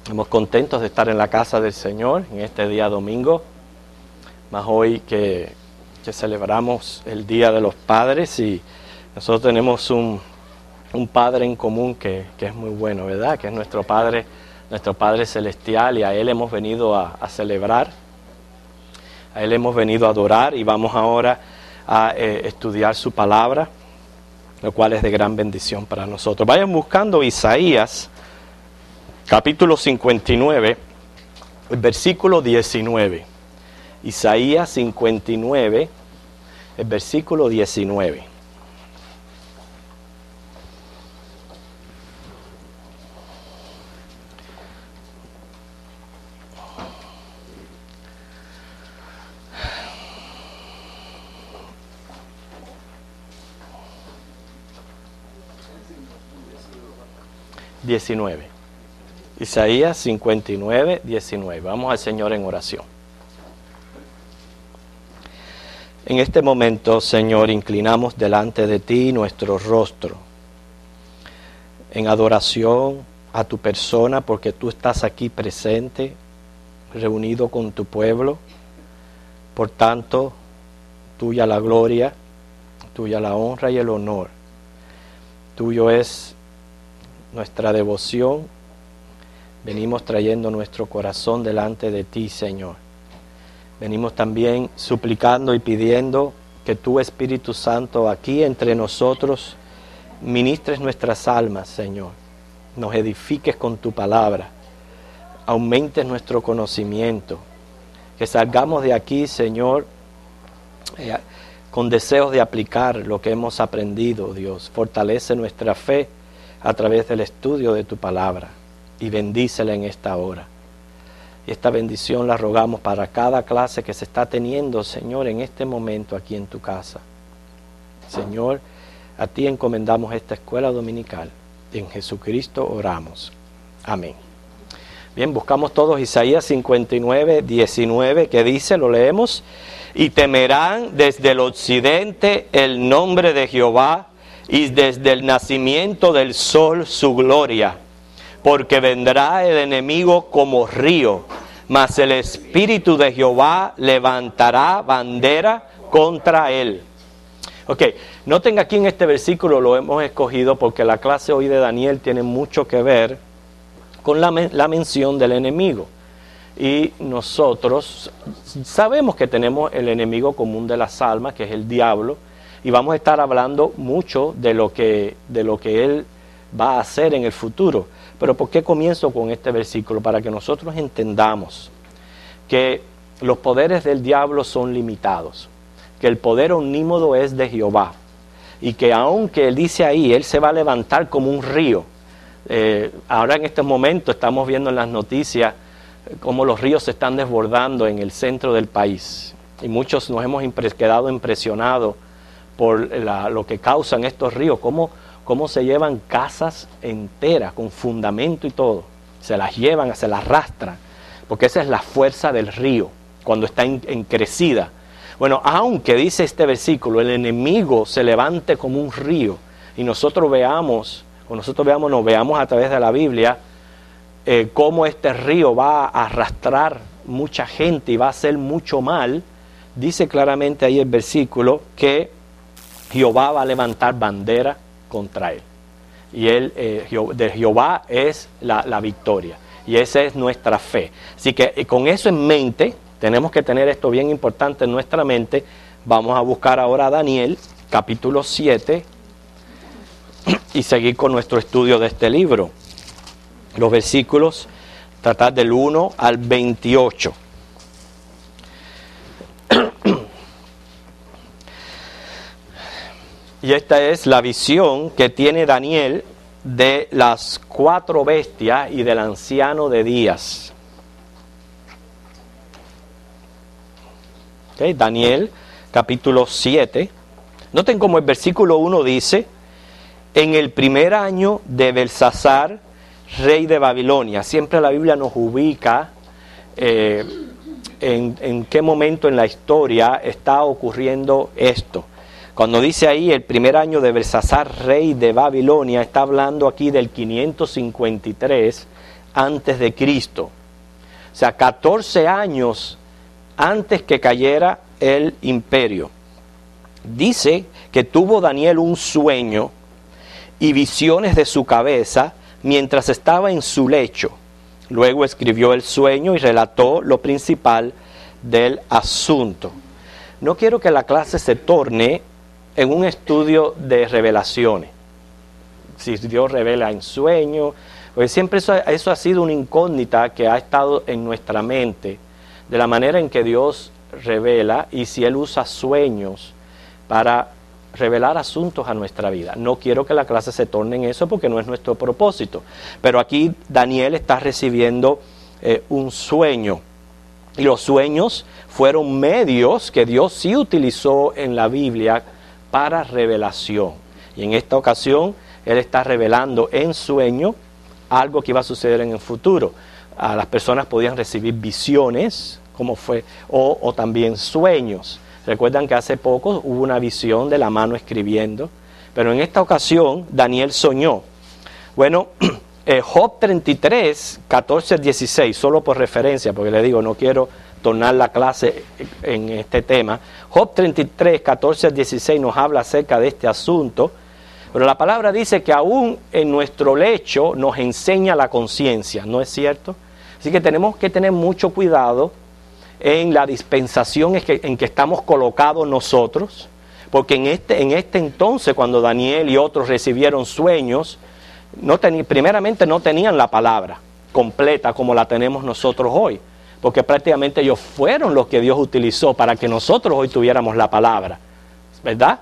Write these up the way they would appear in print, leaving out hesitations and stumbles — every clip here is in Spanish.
Estamos contentos de estar en la casa del Señor en este día domingo, más hoy que celebramos el Día de los Padres, y nosotros tenemos un Padre en común que es muy bueno, ¿verdad? Que es nuestro Padre Celestial, y a Él hemos venido a celebrar, a Él hemos venido a adorar, y vamos ahora a estudiar su palabra, lo cual es de gran bendición para nosotros. Vayan buscando Isaías, capítulo 59, el versículo 19. Isaías 59, el versículo 19. Isaías 59, 19. Vamos al Señor en oración. En este momento, Señor, inclinamos delante de ti nuestro rostro en adoración a tu persona, porque tú estás aquí presente, reunido con tu pueblo. Por tanto, tuya la gloria, tuya la honra y el honor. Tuyo es nuestra devoción. Venimos trayendo nuestro corazón delante de ti, Señor. Venimos también suplicando y pidiendo que tu Espíritu Santo aquí entre nosotros ministres nuestras almas, Señor. Nos edifiques con tu palabra. Aumentes nuestro conocimiento. Que salgamos de aquí, Señor, con deseos de aplicar lo que hemos aprendido, Dios. Fortalece nuestra fe a través del estudio de tu palabra, y bendícela en esta hora. Y esta bendición la rogamos para cada clase que se está teniendo, Señor, en este momento aquí en tu casa. Señor, a ti encomendamos esta escuela dominical. En Jesucristo oramos. Amén. Bien, buscamos todos Isaías 59, 19, que dice, lo leemos: y temerán desde el occidente el nombre de Jehová, y desde el nacimiento del sol su gloria. Porque vendrá el enemigo como río, mas el Espíritu de Jehová levantará bandera contra él. Ok, noten aquí en este versículo, lo hemos escogido porque la clase hoy de Daniel tiene mucho que ver con la mención del enemigo. Y nosotros sabemos que tenemos el enemigo común de las almas, que es el diablo, y vamos a estar hablando mucho de lo que él va a hacer en el futuro. Pero ¿por qué comienzo con este versículo? Para que nosotros entendamos que los poderes del diablo son limitados, que el poder omnímodo es de Jehová, y que aunque él dice ahí, él se va a levantar como un río. Ahora en este momento estamos viendo en las noticias cómo los ríos se están desbordando en el centro del país, y muchos nos hemos quedado impresionados por lo que causan estos ríos, cómo se llevan casas enteras con fundamento y todo, se las llevan, se las arrastran, porque esa es la fuerza del río cuando está en crecida. Bueno, aunque dice este versículo, el enemigo se levante como un río, y nosotros veamos a través de la Biblia cómo este río va a arrastrar mucha gente y va a hacer mucho mal. Dice claramente ahí el versículo que Jehová va a levantar bandera contra él, y de Jehová es la victoria, y esa es nuestra fe. Así que con eso en mente, tenemos que tener esto bien importante en nuestra mente. Vamos a buscar ahora a Daniel capítulo 7 y seguir con nuestro estudio de este libro. Los versículos, tratar del 1 al 28. Y esta es la visión que tiene Daniel de las 4 bestias y del anciano de días. Okay, Daniel, capítulo 7. Noten cómo el versículo 1 dice: en el primer año de Belsasar, rey de Babilonia. Siempre la Biblia nos ubica en qué momento en la historia está ocurriendo esto. Cuando dice ahí el primer año de Belsasar, rey de Babilonia, está hablando aquí del 553 antes de Cristo. O sea, 14 años antes que cayera el imperio. Dice que tuvo Daniel un sueño y visiones de su cabeza mientras estaba en su lecho. Luego escribió el sueño y relató lo principal del asunto. No quiero que la clase se torne en un estudio de revelaciones. Si Dios revela en sueños, porque siempre eso ha sido una incógnita que ha estado en nuestra mente, de la manera en que Dios revela y si Él usa sueños para revelar asuntos a nuestra vida. No quiero que la clase se torne en eso porque no es nuestro propósito. Pero aquí Daniel está recibiendo un sueño. Y los sueños fueron medios que Dios sí utilizó en la Biblia para revelación. Y en esta ocasión Él está revelando en sueño algo que iba a suceder en el futuro. Las personas podían recibir visiones, como fue, o también sueños. Recuerdan que hace poco hubo una visión de la mano escribiendo, pero en esta ocasión Daniel soñó. Bueno, Job 33, 14 al 16, solo por referencia, porque le digo, no quiero tornar la clase en este tema. Job 33, 14 al 16 nos habla acerca de este asunto, pero la palabra dice que aún en nuestro lecho nos enseña la conciencia, ¿no es cierto? Así que tenemos que tener mucho cuidado en la dispensación en que estamos colocados nosotros, porque en este entonces, cuando Daniel y otros recibieron sueños, primeramente no tenían la palabra completa como la tenemos nosotros hoy, porque prácticamente ellos fueron los que Dios utilizó para que nosotros hoy tuviéramos la palabra, ¿verdad?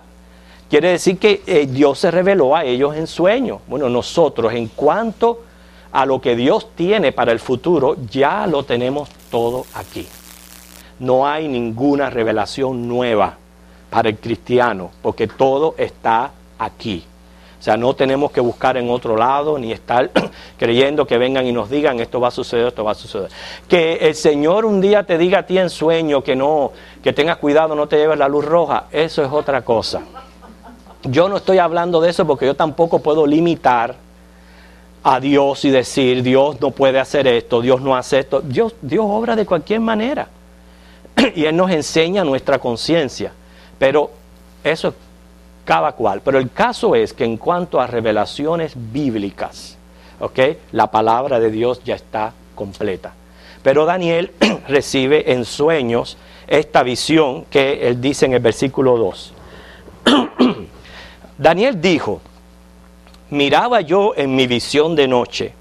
Quiere decir que Dios se reveló a ellos en sueños. Bueno, nosotros en cuanto a lo que Dios tiene para el futuro, ya lo tenemos todo aquí. No hay ninguna revelación nueva para el cristiano, porque todo está aquí. O sea, no tenemos que buscar en otro lado, ni estar creyendo que vengan y nos digan esto va a suceder, esto va a suceder. Que el Señor un día te diga a ti en sueño que tengas cuidado, no te lleves la luz roja, eso es otra cosa. Yo no estoy hablando de eso porque yo tampoco puedo limitar a Dios y decir, Dios no puede hacer esto, Dios no hace esto. Dios obra de cualquier manera. Y Él nos enseña nuestra conciencia. Pero eso es cada cual. Pero el caso es que en cuanto a revelaciones bíblicas, ¿okay? La palabra de Dios ya está completa. Pero Daniel recibe en sueños esta visión que él dice en el versículo 2. Daniel dijo, miraba yo en mi visión de noche,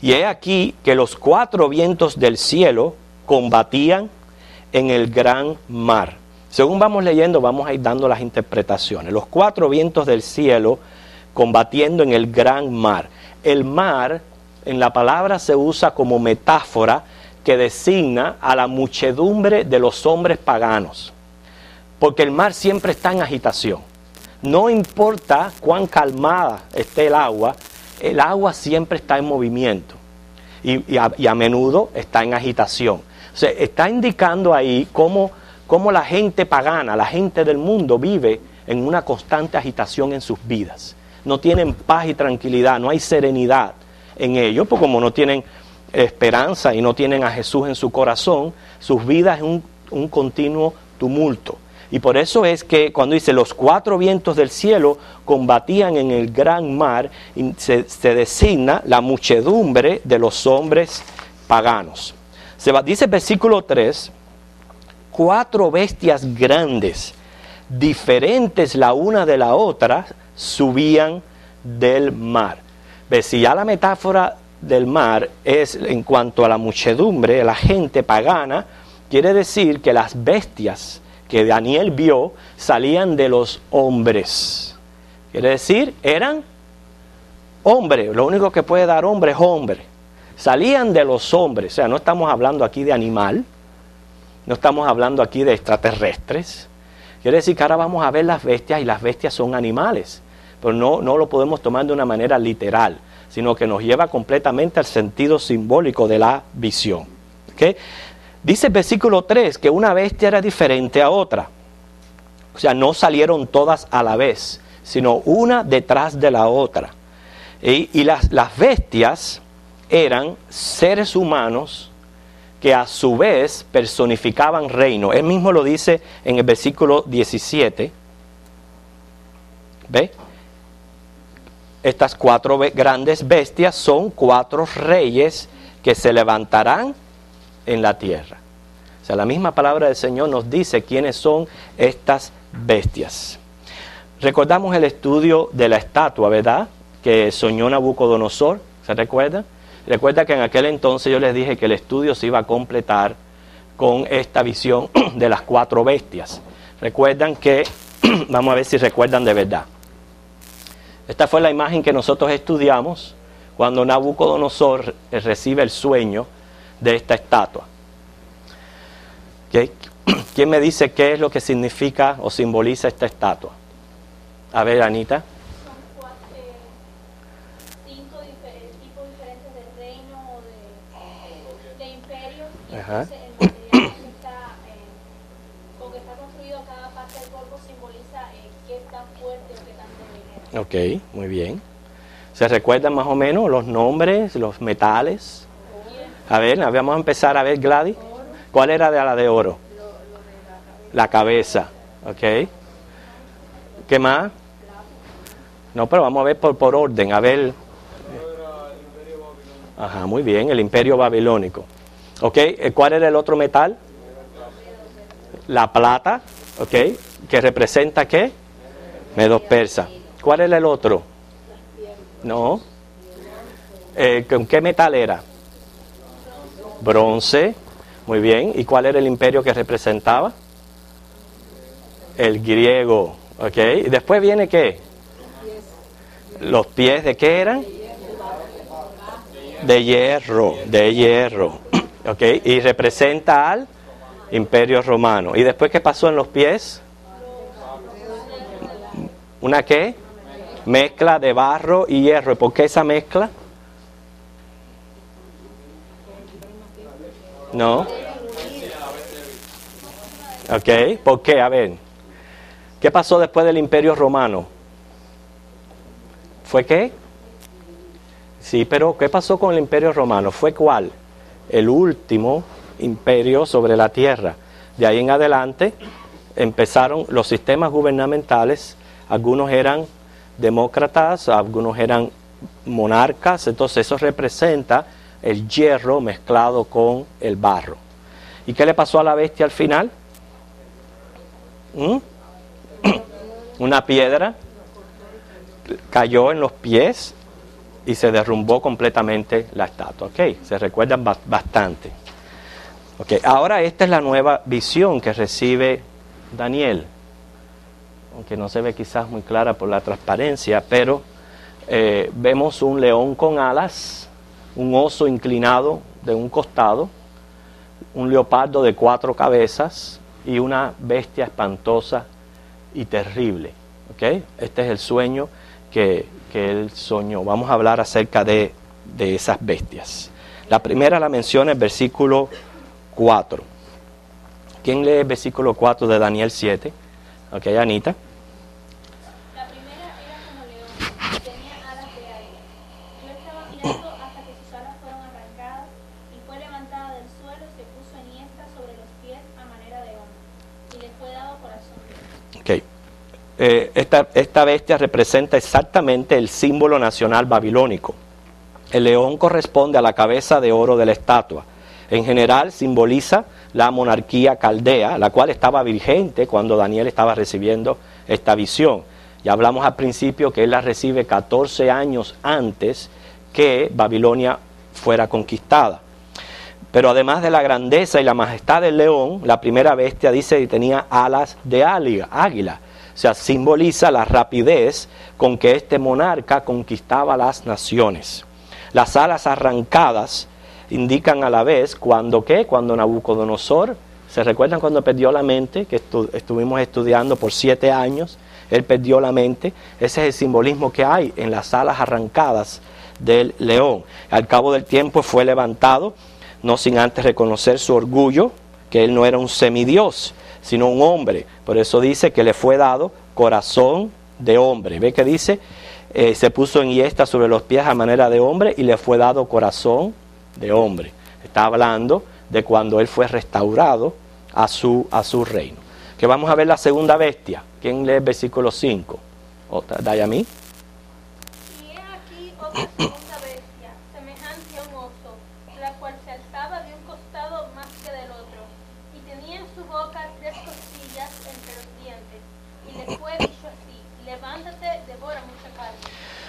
y he aquí que los 4 vientos del cielo combatían en el gran mar. Según vamos leyendo, vamos a ir dando las interpretaciones. Los 4 vientos del cielo combatiendo en el gran mar. El mar, en la palabra se usa como metáfora que designa a la muchedumbre de los hombres paganos. Porque el mar siempre está en agitación. No importa cuán calmada esté el agua siempre está en movimiento. Y a menudo está en agitación. O sea, está indicando ahí cómo la gente pagana, la gente del mundo vive en una constante agitación en sus vidas. No tienen paz y tranquilidad, no hay serenidad en ellos, porque como no tienen esperanza y no tienen a Jesús en su corazón, sus vidas es un continuo tumulto. Y por eso es que cuando dice los 4 vientos del cielo combatían en el gran mar, se designa la muchedumbre de los hombres paganos. Dice el versículo 3, 4 bestias grandes, diferentes la una de la otra, subían del mar. ¿Ves? Si ya la metáfora del mar es en cuanto a la muchedumbre, la gente pagana, quiere decir que las bestias que Daniel vio salían de los hombres. Quiere decir, eran hombres. Lo único que puede dar hombre es hombre. Salían de los hombres. O sea, no estamos hablando aquí de animal. No estamos hablando aquí de extraterrestres. Quiere decir que ahora vamos a ver las bestias y las bestias son animales. Pero no lo podemos tomar de una manera literal, sino que nos lleva completamente al sentido simbólico de la visión. ¿Okay? Dice el versículo 3 que una bestia era diferente a otra. O sea, no salieron todas a la vez, sino una detrás de la otra. Y las bestias eran seres humanos que a su vez personificaban reino. Él mismo lo dice en el versículo 17. ¿Ve? Estas 4 grandes bestias son 4 reyes que se levantarán en la tierra. O sea, la misma palabra del Señor nos dice quiénes son estas bestias. Recordamos el estudio de la estatua, ¿verdad?, que soñó Nabucodonosor. ¿Se recuerda? Recuerda que en aquel entonces yo les dije que el estudio se iba a completar con esta visión de las 4 bestias. Recuerdan que, vamos a ver si recuerdan de verdad. Esta fue la imagen que nosotros estudiamos cuando Nabucodonosor recibe el sueño de esta estatua. ¿Okay? ¿Quién me dice qué es lo que significa o simboliza esta estatua? A ver, Anita. Son 5 tipos diferentes de reino o de imperios. Y entonces el material con que está construido cada parte del cuerpo simboliza qué tan fuerte o qué tan débil es. Ok, muy bien. ¿Se recuerdan más o menos los nombres, los metales? A ver, vamos a empezar a ver, Gladys. ¿Cuál era de la de oro? La cabeza. Ok. ¿Qué más? No, pero vamos a ver por orden. A ver. Ajá, muy bien, el imperio babilónico. Ok, ¿cuál era el otro metal? La plata. Ok, ¿que representa qué? Medos persas. ¿Cuál era el otro? No. ¿Con qué metal era? Bronce. Muy bien. ¿Y cuál era el imperio que representaba? El griego. ¿Ok? ¿Y después viene qué? ¿Los pies de qué eran? De hierro. De hierro. ¿Ok? Y representa al imperio romano. ¿Y después qué pasó en los pies? ¿Una qué? Mezcla de barro y hierro. ¿Y por qué esa mezcla? No. Ok, ¿por qué? A ver. ¿Qué pasó después del imperio romano? ¿Fue qué? Sí, pero ¿qué pasó con el imperio romano? ¿Fue cuál? El último imperio sobre la tierra. De ahí en adelante empezaron los sistemas gubernamentales. Algunos eran demócratas, algunos eran monarcas. Entonces eso representa el hierro mezclado con el barro. ¿Y qué le pasó a la bestia al final? Una piedra cayó en los pies y se derrumbó completamente la estatua. Ok, se recuerdan bastante. Ok, ahora esta es la nueva visión que recibe Daniel, aunque no se ve quizás muy clara por la transparencia, pero vemos un león con alas, un oso inclinado de un costado, un leopardo de 4 cabezas y una bestia espantosa y terrible. ¿Okay? Este es el sueño que él soñó. Vamos a hablar acerca de esas bestias. La primera la menciona en versículo 4. ¿Quién lee el versículo 4 de Daniel 7? Ok, Anita. La primera era como león, y tenía alas de águila. Yo estaba mirando hasta que sus alas fueron arrancadas, y fue levantada del suelo y se puso enhiesta sobre los pies a manera de hombre, y le fue dado corazón. Ok. Esta bestia representa exactamente el símbolo nacional babilónico. El león corresponde a la cabeza de oro de la estatua. En general simboliza la monarquía caldea, la cual estaba vigente cuando Daniel estaba recibiendo esta visión. Ya hablamos al principio que él la recibe 14 años antes que Babilonia fuera conquistada. Pero además de la grandeza y la majestad del león, la primera bestia dice que tenía alas de águila. O sea, simboliza la rapidez con que este monarca conquistaba las naciones. Las alas arrancadas indican a la vez cuando Nabucodonosor, ¿se recuerdan cuando perdió la mente? Que estuvimos estudiando por 7 años, él perdió la mente. Ese es el simbolismo que hay en las alas arrancadas del león. Al cabo del tiempo fue levantado, no sin antes reconocer su orgullo, que él no era un semidios, sino un hombre. Por eso dice que le fue dado corazón de hombre. ¿Ve que dice? se puso enhiesta sobre los pies a manera de hombre y le fue dado corazón de hombre. Está hablando de cuando él fue restaurado a su reino. Que vamos a ver la segunda bestia. ¿Quién lee el versículo 5? Dayami. Y he aquí otra segunda bestia, semejante a un oso, la cual se alzaba de un costado más que del otro, y tenía en su boca 3 costillas entre los dientes, y le fue dicho así: levántate, devora mucha carne.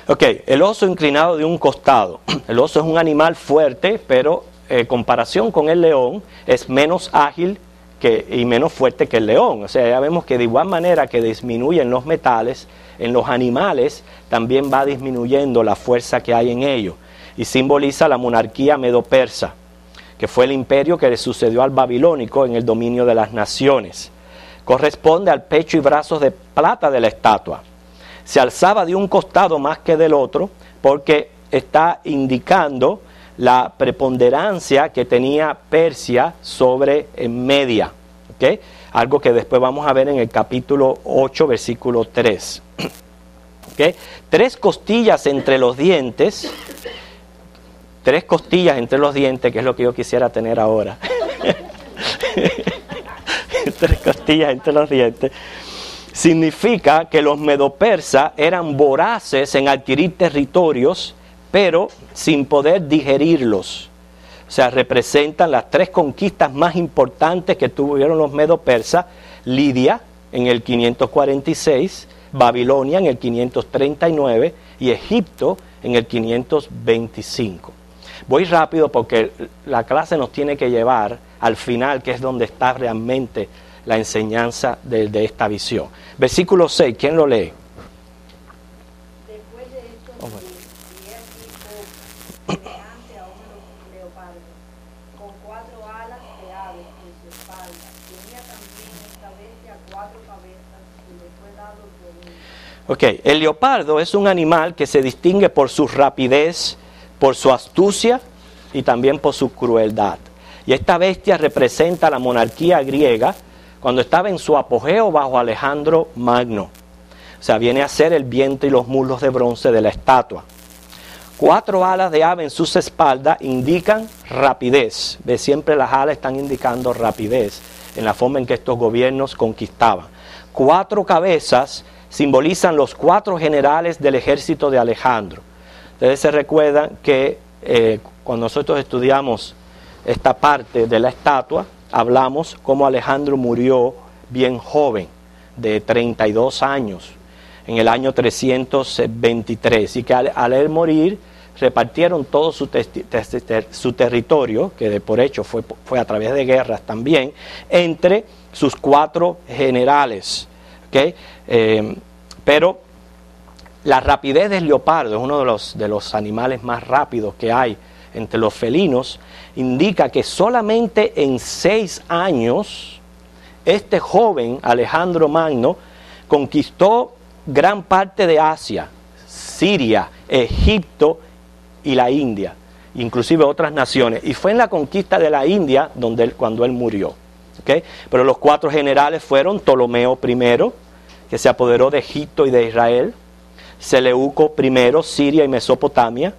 Ok, el oso inclinado de un costado. El oso es un animal fuerte, pero en comparación con el león es menos ágil y menos fuerte que el león. O sea, ya vemos que de igual manera que disminuyen los metales, en los animales también va disminuyendo la fuerza que hay en ellos. Y simboliza la monarquía medo-persa, que fue el imperio que le sucedió al babilónico en el dominio de las naciones. Corresponde al pecho y brazos de plata de la estatua. Se alzaba de un costado más que del otro porque está indicando la preponderancia que tenía Persia sobre Media, ¿okay? Algo que después vamos a ver en el capítulo 8, versículo 3. ¿Okay? 3 costillas entre los dientes, 3 costillas entre los dientes, que es lo que yo quisiera tener ahora. 3 costillas entre los dientes. Significa que los medopersas eran voraces en adquirir territorios, pero sin poder digerirlos. O sea, representan las 3 conquistas más importantes que tuvieron los medopersas: Lidia en el 546, Babilonia en el 539 y Egipto en el 525. Voy rápido porque la clase nos tiene que llevar al final, que es donde está realmente la enseñanza de esta visión. Versículo 6, ¿quién lo lee? Después de esto, y he aquí otra, semejante a un leopardo, con 4 alas de ave en su espalda. Tenía también esta bestia 4 cabezas y le fue dado el dominio. Ok, el leopardo es un animal que se distingue por su rapidez, por su astucia y también por su crueldad. Y esta bestia representa la monarquía griega cuando estaba en su apogeo bajo Alejandro Magno. O sea, viene a ser el vientre y los muslos de bronce de la estatua. 4 alas de ave en sus espaldas indican rapidez. ¿Ves? Siempre las alas están indicando rapidez en la forma en que estos gobiernos conquistaban. 4 cabezas simbolizan los 4 generales del ejército de Alejandro. Ustedes se recuerdan que cuando nosotros estudiamos esta parte de la estatua, hablamos cómo Alejandro murió bien joven, de 32 años, en el año 323, y que al él morir repartieron todo su territorio, que por hecho fue a través de guerras también, entre sus 4 generales. ¿Okay? Pero la rapidez del leopardo, es uno de los animales más rápidos que hay entre los felinos, indica que solamente en 6 años este joven Alejandro Magno conquistó gran parte de Asia, Siria, Egipto y la India, inclusive otras naciones. Y fue en la conquista de la India cuando él murió. ¿Okay? Pero los 4 generales fueron Ptolomeo I, que se apoderó de Egipto y de Israel; Seleuco I, Siria y Mesopotamia;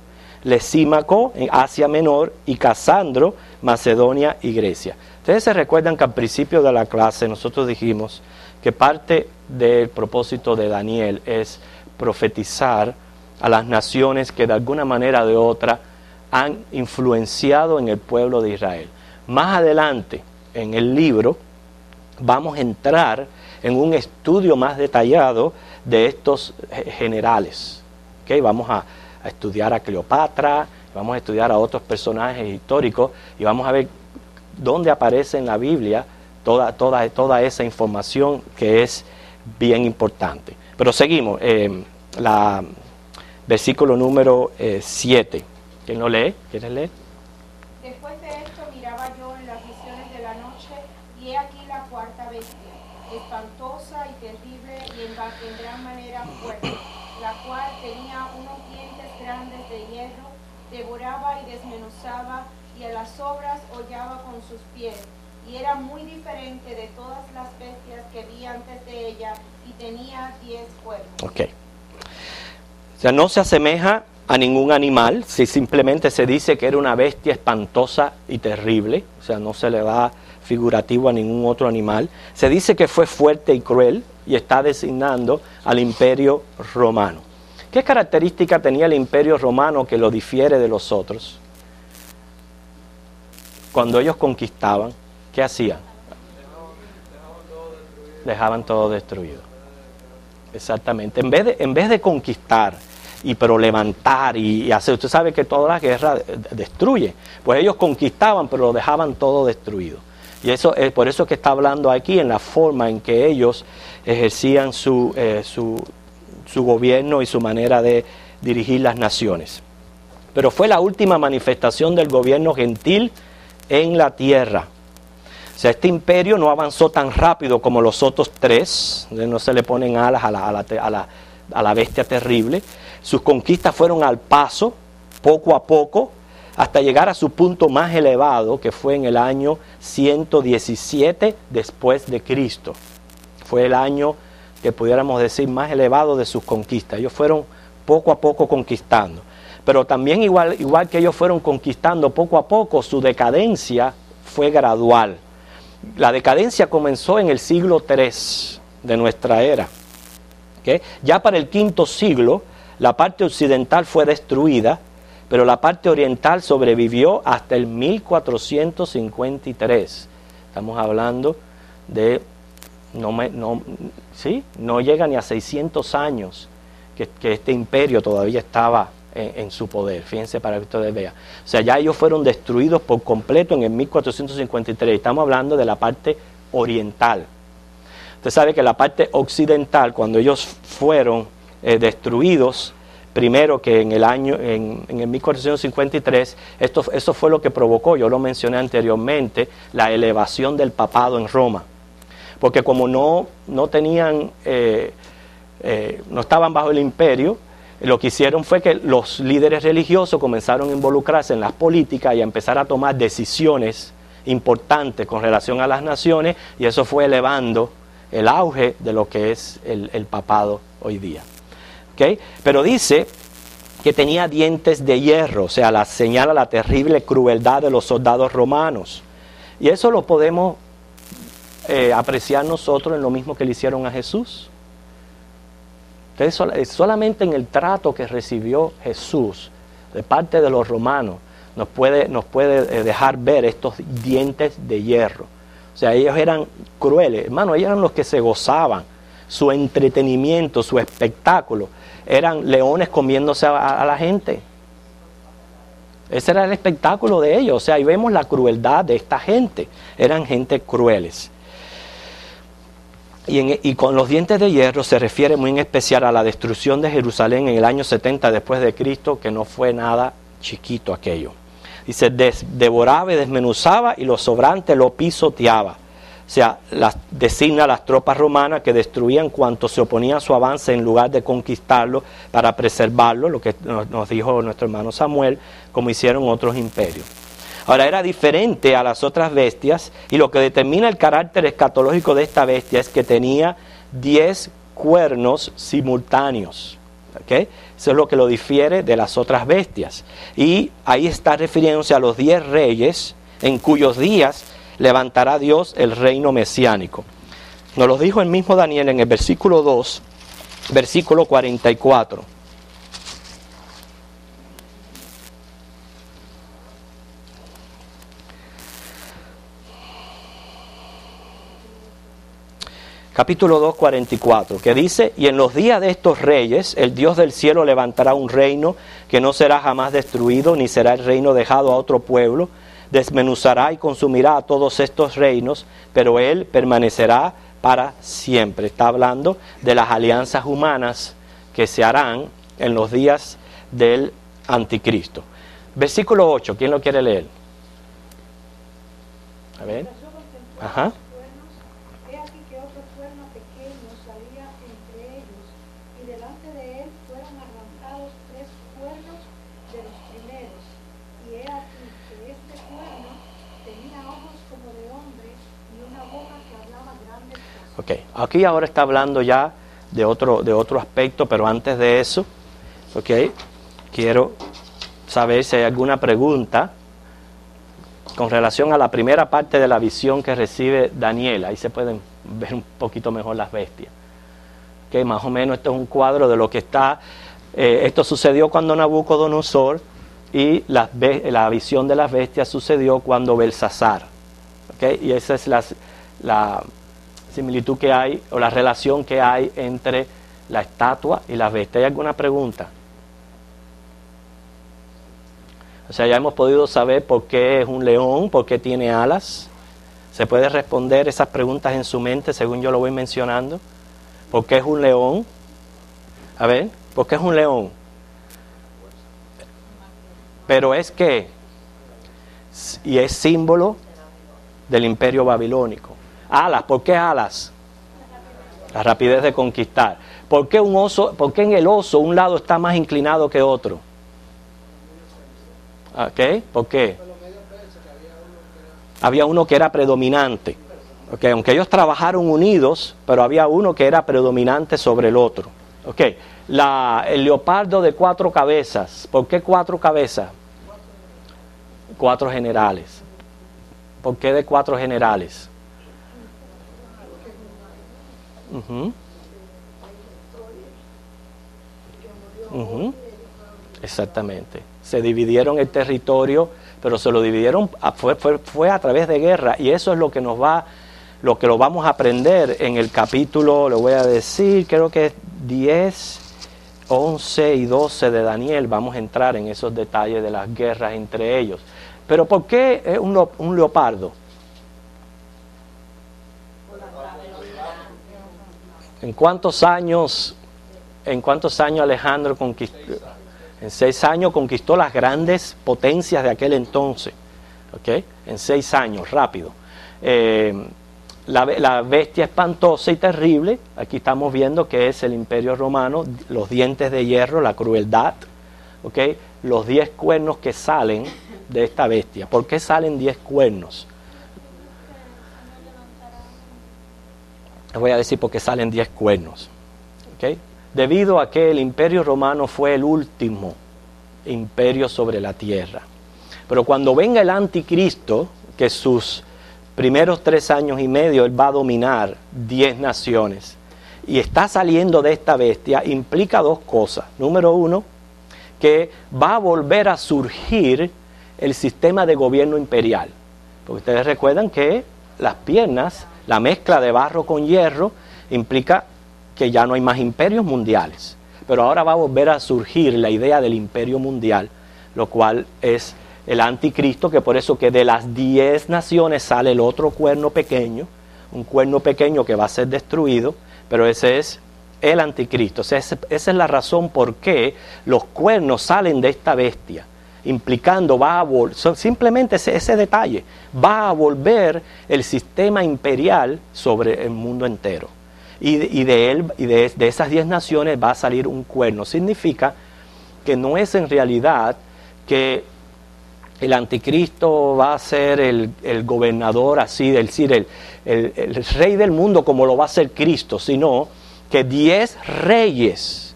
Lisímaco en Asia Menor; y Casandro, Macedonia y Grecia. Ustedes se recuerdan que al principio de la clase nosotros dijimos que parte del propósito de Daniel es profetizar a las naciones que de alguna manera o de otra han influenciado en el pueblo de Israel. Más adelante en el libro vamos a entrar en un estudio más detallado de estos generales. ¿Okay? Vamos a estudiar a Cleopatra, vamos a estudiar a otros personajes históricos y vamos a ver dónde aparece en la Biblia toda esa información que es bien importante. Pero seguimos, versículo número 7. ¿Quién lo lee? ¿Quieres leer? Después de esto miraba yo en las visiones de la noche, y he aquí la 4ª bestia, espantosa y terrible y en gran manera fuerte, la cual tenía unos dientes grandes de hierro, devoraba y desmenuzaba, y a las obras hollaba con sus pies, y era muy diferente de todas las bestias que vi antes de ella, y tenía 10 cuernos. Ok. O sea, no se asemeja a ningún animal, si simplemente se dice que era una bestia espantosa y terrible, o sea, no se le da figurativo a ningún otro animal. Se dice que fue fuerte y cruel y está designando al imperio romano. ¿Qué característica tenía el imperio romano que lo difiere de los otros? Cuando ellos conquistaban, ¿qué hacían? Dejaban todo destruido. Exactamente. En vez de conquistar, pero levantar y hacer, usted sabe que toda la guerra destruye. Pues ellos conquistaban, pero lo dejaban todo destruido. Y eso es por eso que está hablando aquí en la forma en que ellos ejercían su gobierno y su manera de dirigir las naciones. Pero fue la última manifestación del gobierno gentil en la tierra. O sea, este imperio no avanzó tan rápido como los otros tres, no se le ponen alas a la bestia terrible. Sus conquistas fueron al paso, poco a poco, hasta llegar a su punto más elevado, que fue en el año 117 después de Cristo. Fue el año que pudiéramos decir más elevado de sus conquistas. Ellos fueron poco a poco conquistando. Pero también igual que ellos fueron conquistando poco a poco, su decadencia fue gradual. La decadencia comenzó en el siglo III de nuestra era. ¿Okay? Ya para el V siglo, la parte occidental fue destruida, pero la parte oriental sobrevivió hasta el 1453. Estamos hablando de, no llega ni a 600 años que este imperio todavía estaba en su poder. Fíjense para que ustedes vean. O sea, ya ellos fueron destruidos por completo en el 1453. Estamos hablando de la parte oriental. Usted sabe que la parte occidental, cuando ellos fueron destruidos, primero que en el 1453, eso fue lo que provocó, yo lo mencioné anteriormente, la elevación del papado en Roma. Porque como no estaban bajo el imperio, lo que hicieron fue que los líderes religiosos comenzaron a involucrarse en las políticas y a empezar a tomar decisiones importantes con relación a las naciones, y eso fue elevando el auge de lo que es el papado hoy día. ¿Okay? Pero dice que tenía dientes de hierro, o sea, señala la terrible crueldad de los soldados romanos. Y eso lo podemos apreciar nosotros en lo mismo que le hicieron a Jesús. Entonces, solamente en el trato que recibió Jesús de parte de los romanos nos puede dejar ver estos dientes de hierro. O sea, ellos eran crueles, hermano, ellos eran los que se gozaban. Su entretenimiento, su espectáculo, eran leones comiéndose a la gente. Ese era el espectáculo de ellos. O sea, ahí vemos la crueldad de esta gente. Eran gente crueles. Y con los dientes de hierro se refiere muy en especial a la destrucción de Jerusalén en el año 70 después de Cristo, que no fue nada chiquito aquello. Dice, devoraba y desmenuzaba y lo sobrante lo pisoteaba. O sea, designa a las tropas romanas que destruían cuanto se oponía a su avance en lugar de conquistarlo para preservarlo, lo que nos dijo nuestro hermano Samuel, como hicieron otros imperios. Ahora, era diferente a las otras bestias, y lo que determina el carácter escatológico de esta bestia es que tenía 10 cuernos simultáneos. ¿Okay? Eso es lo que lo difiere de las otras bestias. Y ahí está refiriéndose a los 10 reyes en cuyos días levantará Dios el reino mesiánico. Nos lo dijo el mismo Daniel en el versículo 2, versículo 44. Capítulo 2, 44, que dice, y en los días de estos reyes, el Dios del cielo levantará un reino que no será jamás destruido, ni será el reino dejado a otro pueblo, desmenuzará y consumirá a todos estos reinos, pero él permanecerá para siempre. Está hablando de las alianzas humanas que se harán en los días del anticristo. Versículo 8, ¿quién lo quiere leer? A ver. Ajá. Ok, aquí ahora está hablando ya de otro aspecto, pero antes de eso, ¿Ok? Quiero saber si hay alguna pregunta con relación a la primera parte de la visión que recibe Daniel. Ahí se pueden ver un poquito mejor las bestias. ¿Ok? Más o menos esto es un cuadro de lo que está. Esto sucedió cuando Nabucodonosor, y la visión de las bestias sucedió cuando Belsasar. ¿Ok? Y esa es la similitud que hay, o la relación que hay entre la estatua y las bestias. ¿Hay alguna pregunta? O sea, ya hemos podido saber por qué es un león, por qué tiene alas. Se puede responder esas preguntas en su mente según yo lo voy mencionando. ¿Por qué es un león? A ver, ¿por qué es un león? Pero es que, y es símbolo del imperio babilónico. Alas, ¿por qué alas? La rapidez de conquistar. ¿Por qué un oso? ¿Por qué en el oso un lado está más inclinado que otro? ¿Ok? ¿Por qué? Había uno que era predominante. ¿Ok? Aunque ellos trabajaron unidos, pero había uno que era predominante sobre el otro. ¿Ok? El leopardo de 4 cabezas. ¿Por qué 4 cabezas? 4 generales. ¿Por qué de 4 generales? Exactamente. Se dividieron el territorio, pero se lo dividieron, fue a través de guerra, y eso es lo que lo vamos a aprender en el capítulo, le voy a decir, creo que es 10, 11 y 12 de Daniel. Vamos a entrar en esos detalles de las guerras entre ellos. Pero ¿por qué un leopardo? ¿En cuántos años Alejandro conquistó? En 6 años conquistó las grandes potencias de aquel entonces. ¿Ok? En 6 años, rápido. La bestia espantosa y terrible, aquí estamos viendo que es el imperio romano, los dientes de hierro, la crueldad. ¿Ok? Los 10 cuernos que salen de esta bestia. ¿Por qué salen 10 cuernos? Les voy a decir por qué salen 10 cuernos. ¿Ok? Debido a que el imperio romano fue el último imperio sobre la tierra. Pero cuando venga el anticristo, que sus primeros 3 años y medio él va a dominar 10 naciones, y está saliendo de esta bestia, implica 2 cosas. Número 1, que va a volver a surgir el sistema de gobierno imperial. Porque ustedes recuerdan que las piernas, la mezcla de barro con hierro, implica que ya no hay más imperios mundiales, pero ahora va a volver a surgir la idea del imperio mundial, lo cual es el anticristo, que por eso que de las 10 naciones sale el otro cuerno pequeño, un cuerno pequeño que va a ser destruido, pero ese es el anticristo. O sea, esa es la razón por qué los cuernos salen de esta bestia, implicando, simplemente ese detalle, va a volver el sistema imperial sobre el mundo entero. Y de esas 10 naciones va a salir un cuerno. Significa que no es en realidad que el anticristo va a ser el gobernador, así, el rey del mundo como lo va a ser Cristo, sino que 10 reyes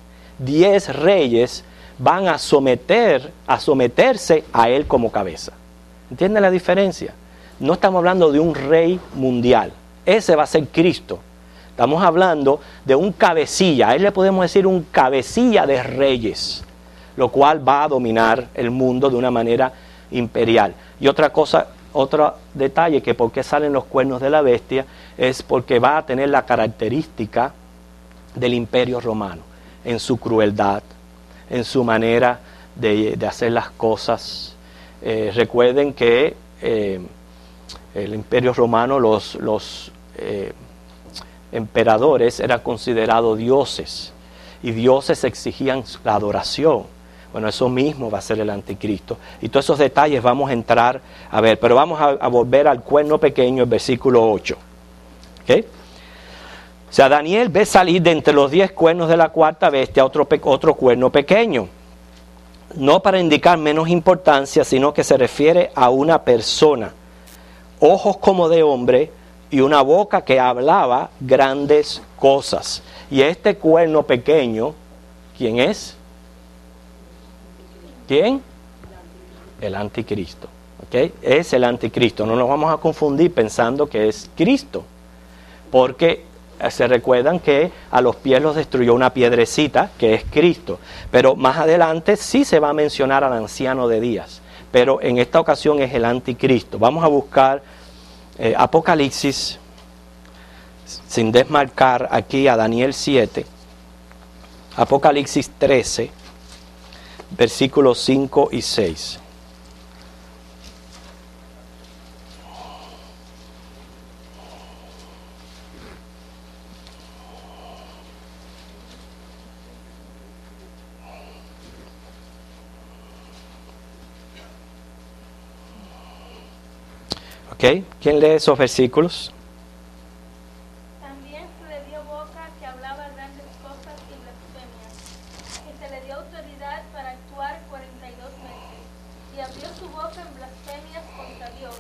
van a someterse a él como cabeza. ¿Entienden la diferencia? No estamos hablando de un rey mundial. Ese va a ser Cristo. Estamos hablando de un cabecilla, a él le podemos decir un cabecilla de reyes, lo cual va a dominar el mundo de una manera imperial. Y otro detalle, que por qué salen los cuernos de la bestia, es porque va a tener la característica del imperio romano, en su crueldad, en su manera de hacer las cosas. Recuerden que el imperio romano, los emperadores eran considerados dioses, y dioses exigían la adoración. Bueno, eso mismo va a ser el anticristo, y todos esos detalles vamos a entrar a ver, pero vamos a volver al cuerno pequeño, el versículo 8. ¿Okay? O sea, Daniel ve salir de entre los 10 cuernos de la cuarta bestia otro cuerno pequeño, no para indicar menos importancia, sino que se refiere a una persona, ojos como de hombre y una boca que hablaba grandes cosas. Y este cuerno pequeño, ¿quién es? ¿Quién? El anticristo. ¿Okay? Es el anticristo. No nos vamos a confundir pensando que es Cristo, porque se recuerdan que a los pies los destruyó una piedrecita, que es Cristo. Pero más adelante sí se va a mencionar al anciano de días, pero en esta ocasión es el anticristo. Vamos a buscar Apocalipsis, sin desmarcar aquí a Daniel 7, Apocalipsis 13, versículos 5 y 6. ¿Okay? ¿Quién lee esos versículos? También se le dio boca que hablaba grandes cosas y blasfemias, que se le dio autoridad para actuar 42 meses, y abrió su boca en blasfemias contra Dios,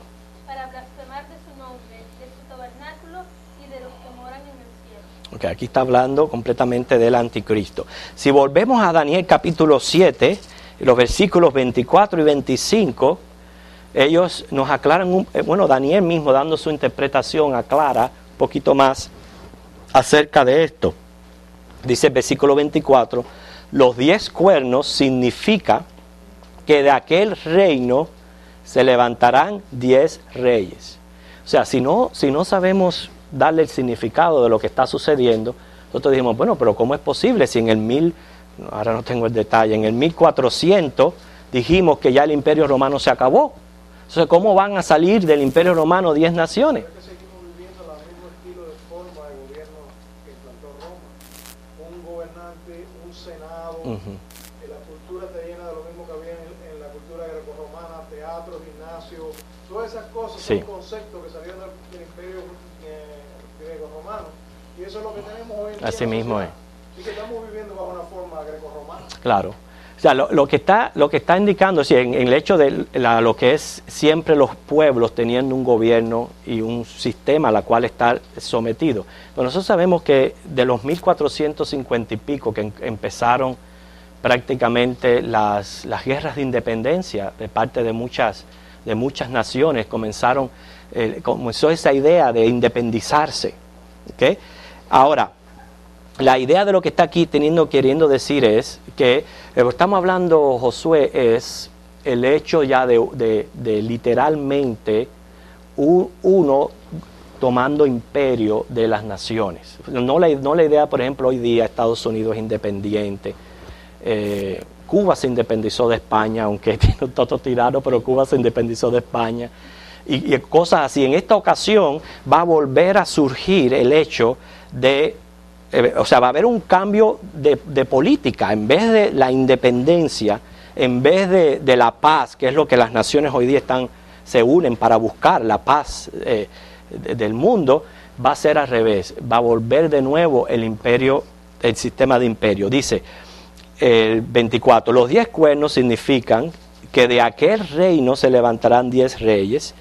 para blasfemar de su nombre, de su tabernáculo y de los que moran en el cielo. Okay, aquí está hablando completamente del anticristo. Si volvemos a Daniel capítulo 7, los versículos 24 y 25, ellos nos aclaran, Daniel mismo dando su interpretación aclara un poquito más acerca de esto. Dice el versículo 24, los 10 cuernos significa que de aquel reino se levantarán 10 reyes. O sea, si no sabemos darle el significado de lo que está sucediendo, nosotros dijimos, bueno, pero ¿cómo es posible si en el ahora no tengo el detalle, en el 1400 dijimos que ya el Imperio Romano se acabó? Entonces, ¿cómo van a salir del Imperio Romano 10 naciones? Es que seguimos viviendo el mismo estilo de forma de gobierno que implantó Roma. Un gobernante, un senado, la cultura está llena de lo mismo que había en la cultura grecorromana, teatro, gimnasio, todas esas cosas Sí. son conceptos que salieron del Imperio grecorromano. Y eso es lo que tenemos hoy en día. Así mismo es. Así que estamos viviendo bajo una forma grecorromana. Claro. O sea, lo que está indicando, sí, en el hecho de lo que es siempre los pueblos teniendo un gobierno y un sistema a la cual estar sometido. Pero nosotros sabemos que de los 1450 y pico que empezaron prácticamente las guerras de independencia de parte de muchas naciones, comenzó esa idea de independizarse. ¿Okay? Ahora, la idea de lo que está aquí queriendo decir es que lo que estamos hablando, Josué, es el hecho ya de literalmente uno tomando imperio de las naciones. No la idea, por ejemplo, hoy día Estados Unidos es independiente. Cuba se independizó de España, aunque tiene un toto tirano, pero Cuba se independizó de España. Y cosas así. En esta ocasión va a volver a surgir el hecho de... va a haber un cambio de política. En vez de la independencia, en vez de la paz, que es lo que las naciones hoy día se unen para buscar la paz del mundo, va a ser al revés. Va a volver de nuevo el sistema de imperio. Dice el 24, los 10 cuernos significan que de aquel reino se levantarán 10 reyes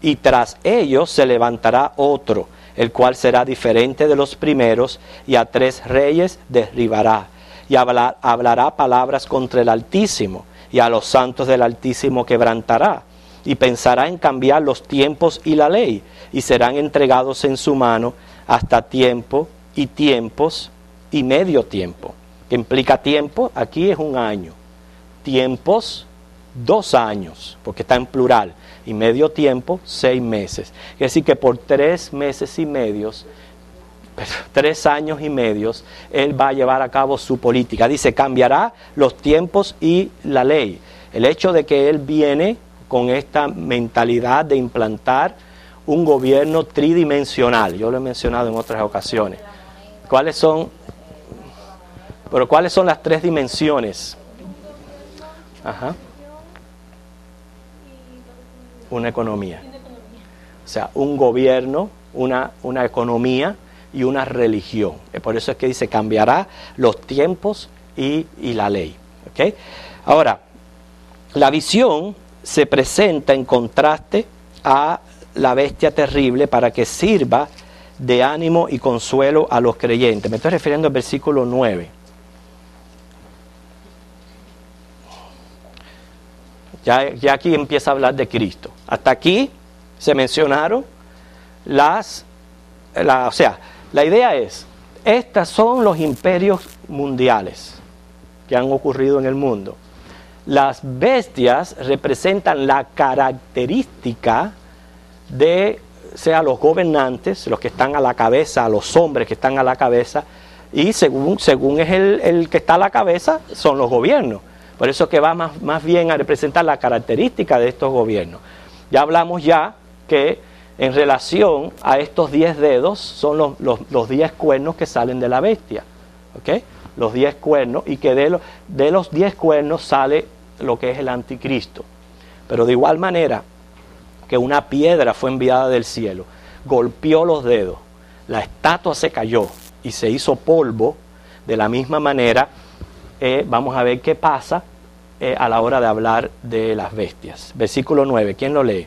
y tras ellos se levantará otro, el cual será diferente de los primeros, y a 3 reyes derribará, y hablará palabras contra el Altísimo, y a los santos del Altísimo quebrantará, y pensará en cambiar los tiempos y la ley, y serán entregados en su mano hasta tiempo y tiempos y medio tiempo. Que implica tiempo, aquí es 1 año, tiempos 2 años, porque está en plural, y medio tiempo 6 meses. Es decir, que por 3 meses y medios, 3 años y medios, él va a llevar a cabo su política. Dice, cambiará los tiempos y la ley. El hecho de que él viene con esta mentalidad de implantar un gobierno tridimensional. Yo lo he mencionado en otras ocasiones. ¿Cuáles son las 3 dimensiones? Ajá. Una economía. O sea, un gobierno, una economía y una religión. Por eso es que dice, cambiará los tiempos y la ley. ¿Okay? Ahora, la visión se presenta en contraste a la bestia terrible para que sirva de ánimo y consuelo a los creyentes. Me estoy refiriendo al versículo 9. Ya aquí empieza a hablar de Cristo. Hasta aquí se mencionaron la idea es, estos son los imperios mundiales que han ocurrido en el mundo. Las bestias representan la característica de, sea los gobernantes, los que están a la cabeza, los hombres que están a la cabeza, y según es el que está a la cabeza, son los gobiernos. Por eso que va más bien a representar la característica de estos gobiernos. Ya hablamos que en relación a estos 10 dedos son los 10 cuernos que salen de la bestia. ¿Okay? Los 10 cuernos, y que de los 10 cuernos sale lo que es el anticristo. Pero de igual manera que una piedra fue enviada del cielo, golpeó los dedos, la estatua se cayó y se hizo polvo, de la misma manera vamos a ver qué pasa a la hora de hablar de las bestias. Versículo 9, ¿quién lo lee?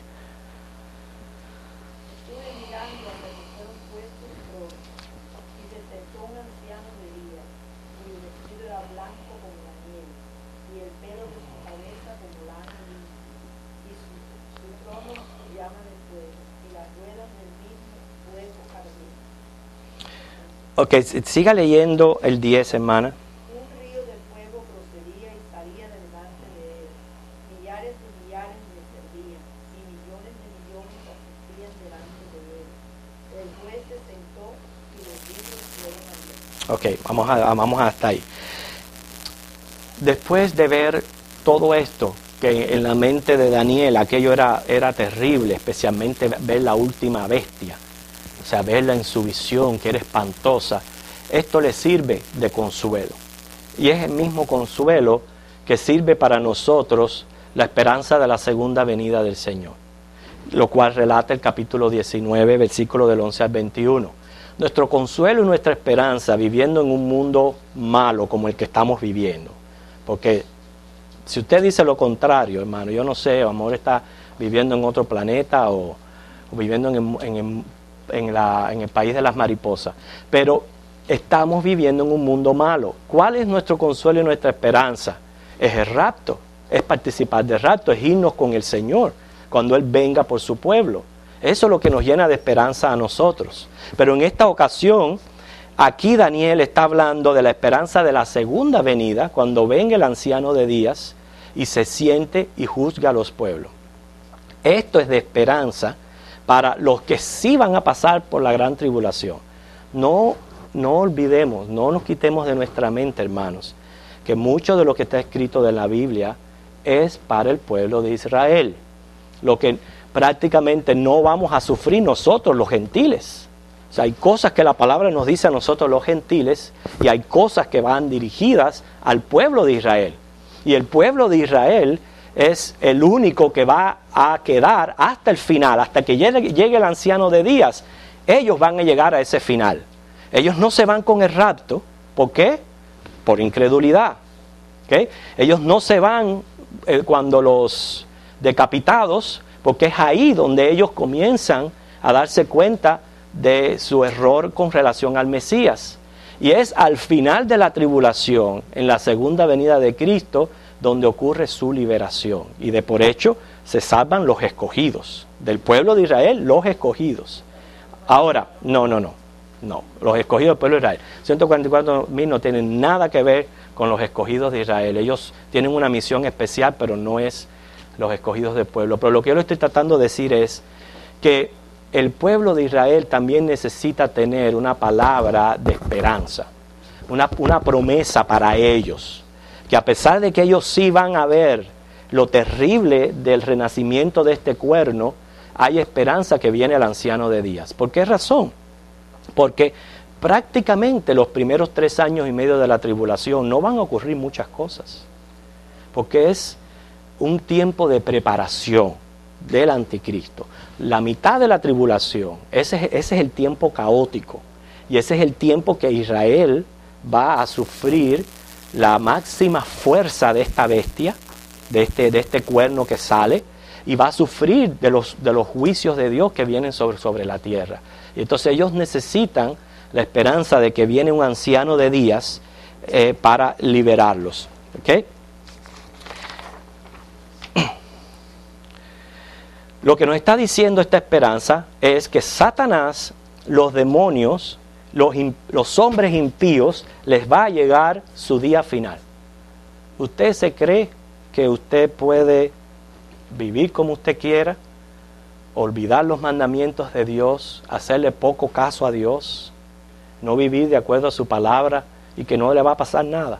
Ok, siga leyendo el 10, hermana. Un río de fuego procedía y salía de delante de él. Millares de millares le servían, y millones de millones asistían delante de él. El juez se sentó y los libros fueron abiertos. Ok, vamos hasta ahí. Después de ver todo esto, que en la mente de Daniel aquello era terrible, especialmente ver la última bestia. O sea, verla en su visión, que era espantosa. Esto le sirve de consuelo. Y es el mismo consuelo que sirve para nosotros la esperanza de la segunda venida del Señor. Lo cual relata el capítulo 19, versículo del 11 al 21. Nuestro consuelo y nuestra esperanza viviendo en un mundo malo como el que estamos viviendo. Porque si usted dice lo contrario, hermano, yo no sé, a lo mejor está viviendo en otro planeta o viviendo en el país de las mariposas, pero estamos viviendo en un mundo malo. ¿Cuál es nuestro consuelo y nuestra esperanza? Es el rapto, es participar del rapto, es irnos con el Señor cuando Él venga por su pueblo. Eso es lo que nos llena de esperanza a nosotros. Pero en esta ocasión, aquí Daniel está hablando de la esperanza de la segunda venida, cuando venga el anciano de días y se siente y juzga a los pueblos. Esto es de esperanza para los que sí van a pasar por la gran tribulación. No olvidemos, no nos quitemos de nuestra mente, hermanos, que mucho de lo que está escrito de la Biblia es para el pueblo de Israel. Lo que prácticamente no vamos a sufrir nosotros, los gentiles. O sea, hay cosas que la palabra nos dice a nosotros, los gentiles, y hay cosas que van dirigidas al pueblo de Israel. Y el pueblo de Israel es el único que va a quedar hasta el final, hasta que llegue el anciano de días. Ellos van a llegar a ese final. Ellos no se van con el rapto. ¿Por qué? Por incredulidad. ¿Okay? Ellos no se van cuando los decapitados, porque es ahí donde ellos comienzan a darse cuenta de su error con relación al Mesías. Y es al final de la tribulación, en la segunda venida de Cristo, donde ocurre su liberación. Y de por hecho se salvan los escogidos. Del pueblo de Israel, los escogidos. Ahora, no. Los escogidos del pueblo de Israel. 144,000 no tienen nada que ver con los escogidos de Israel. Ellos tienen una misión especial, pero no es los escogidos del pueblo. Pero lo que yo le estoy tratando de decir es que el pueblo de Israel también necesita tener una palabra de esperanza. Una promesa para ellos. Que a pesar de que ellos sí van a ver lo terrible del renacimiento de este cuerno, hay esperanza que viene el anciano de días. ¿Por qué razón? Porque prácticamente los primeros 3 años y medio de la tribulación no van a ocurrir muchas cosas. Porque es un tiempo de preparación del anticristo. La mitad de la tribulación, ese es el tiempo caótico. Y ese es el tiempo que Israel va a sufrir la máxima fuerza de esta bestia, de este cuerno que sale, y va a sufrir de los juicios de Dios que vienen sobre la tierra. Y entonces ellos necesitan la esperanza de que viene un anciano de días para liberarlos. ¿Okay? Lo que nos está diciendo esta esperanza es que Satanás, los demonios, los hombres impíos, les va a llegar su día final. ¿Usted se cree que usted puede vivir como usted quiera, olvidar los mandamientos de Dios, hacerle poco caso a Dios, no vivir de acuerdo a su palabra y que no le va a pasar nada?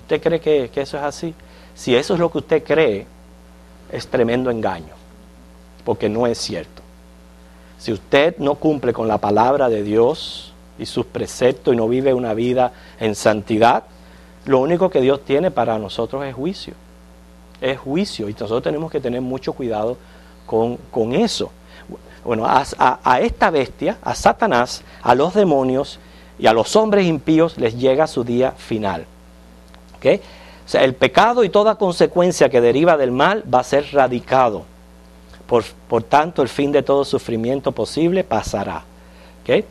¿Usted cree que eso es así? Si eso es lo que usted cree, es tremendo engaño, porque no es cierto. Si usted no cumple con la palabra de Dios y sus preceptos y no vive una vida en santidad, lo único que Dios tiene para nosotros es juicio. Es juicio, y nosotros tenemos que tener mucho cuidado con eso. Bueno, a esta bestia, a Satanás, a los demonios y a los hombres impíos les llega su día final. ¿Okay? O sea, el pecado y toda consecuencia que deriva del mal va a ser radicado. Por tanto, el fin de todo sufrimiento posible pasará. ¿Okay?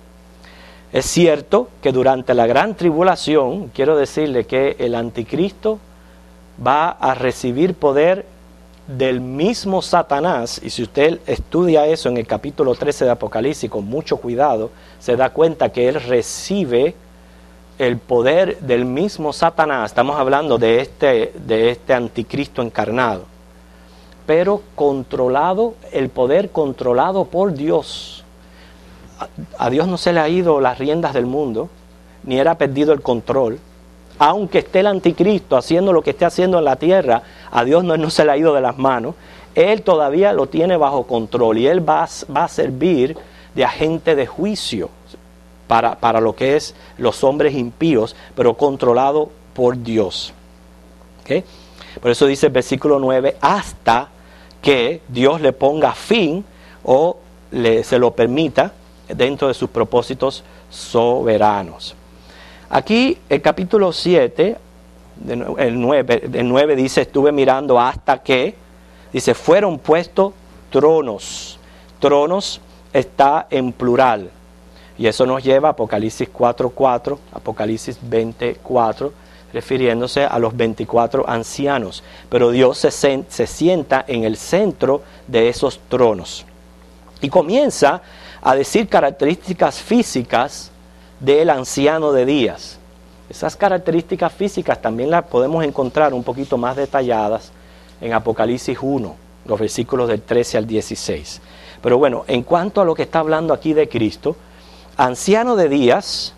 Es cierto que durante la gran tribulación, quiero decirle que el anticristo va a recibir poder del mismo Satanás, y si usted estudia eso en el capítulo 13 de Apocalipsis con mucho cuidado, se da cuenta que él recibe el poder del mismo Satanás. Estamos hablando de este anticristo encarnado, pero controlado, el poder controlado por Dios. A Dios no se le ha ido las riendas del mundo, ni era perdido el control. Aunque esté el anticristo haciendo lo que esté haciendo en la tierra, a Dios no se le ha ido de las manos. Él todavía lo tiene bajo control y él va a servir de agente de juicio para lo que es los hombres impíos, pero controlado por Dios. ¿Okay? Por eso dice el versículo 9, hasta que Dios le ponga fin o se lo permita dentro de sus propósitos soberanos. Aquí el capítulo 7, el 9 dice, estuve mirando hasta que, dice, fueron puestos tronos. Tronos está en plural. Y eso nos lleva a Apocalipsis 4:4, Apocalipsis 20:4, refiriéndose a los 24 ancianos. Pero Dios se sienta en el centro de esos tronos. Y comienza a decir características físicas del anciano de días. Esas características físicas también las podemos encontrar un poquito más detalladas en Apocalipsis 1, los versículos del 13 al 16. Pero bueno, en cuanto a lo que está hablando aquí de Cristo, anciano de días,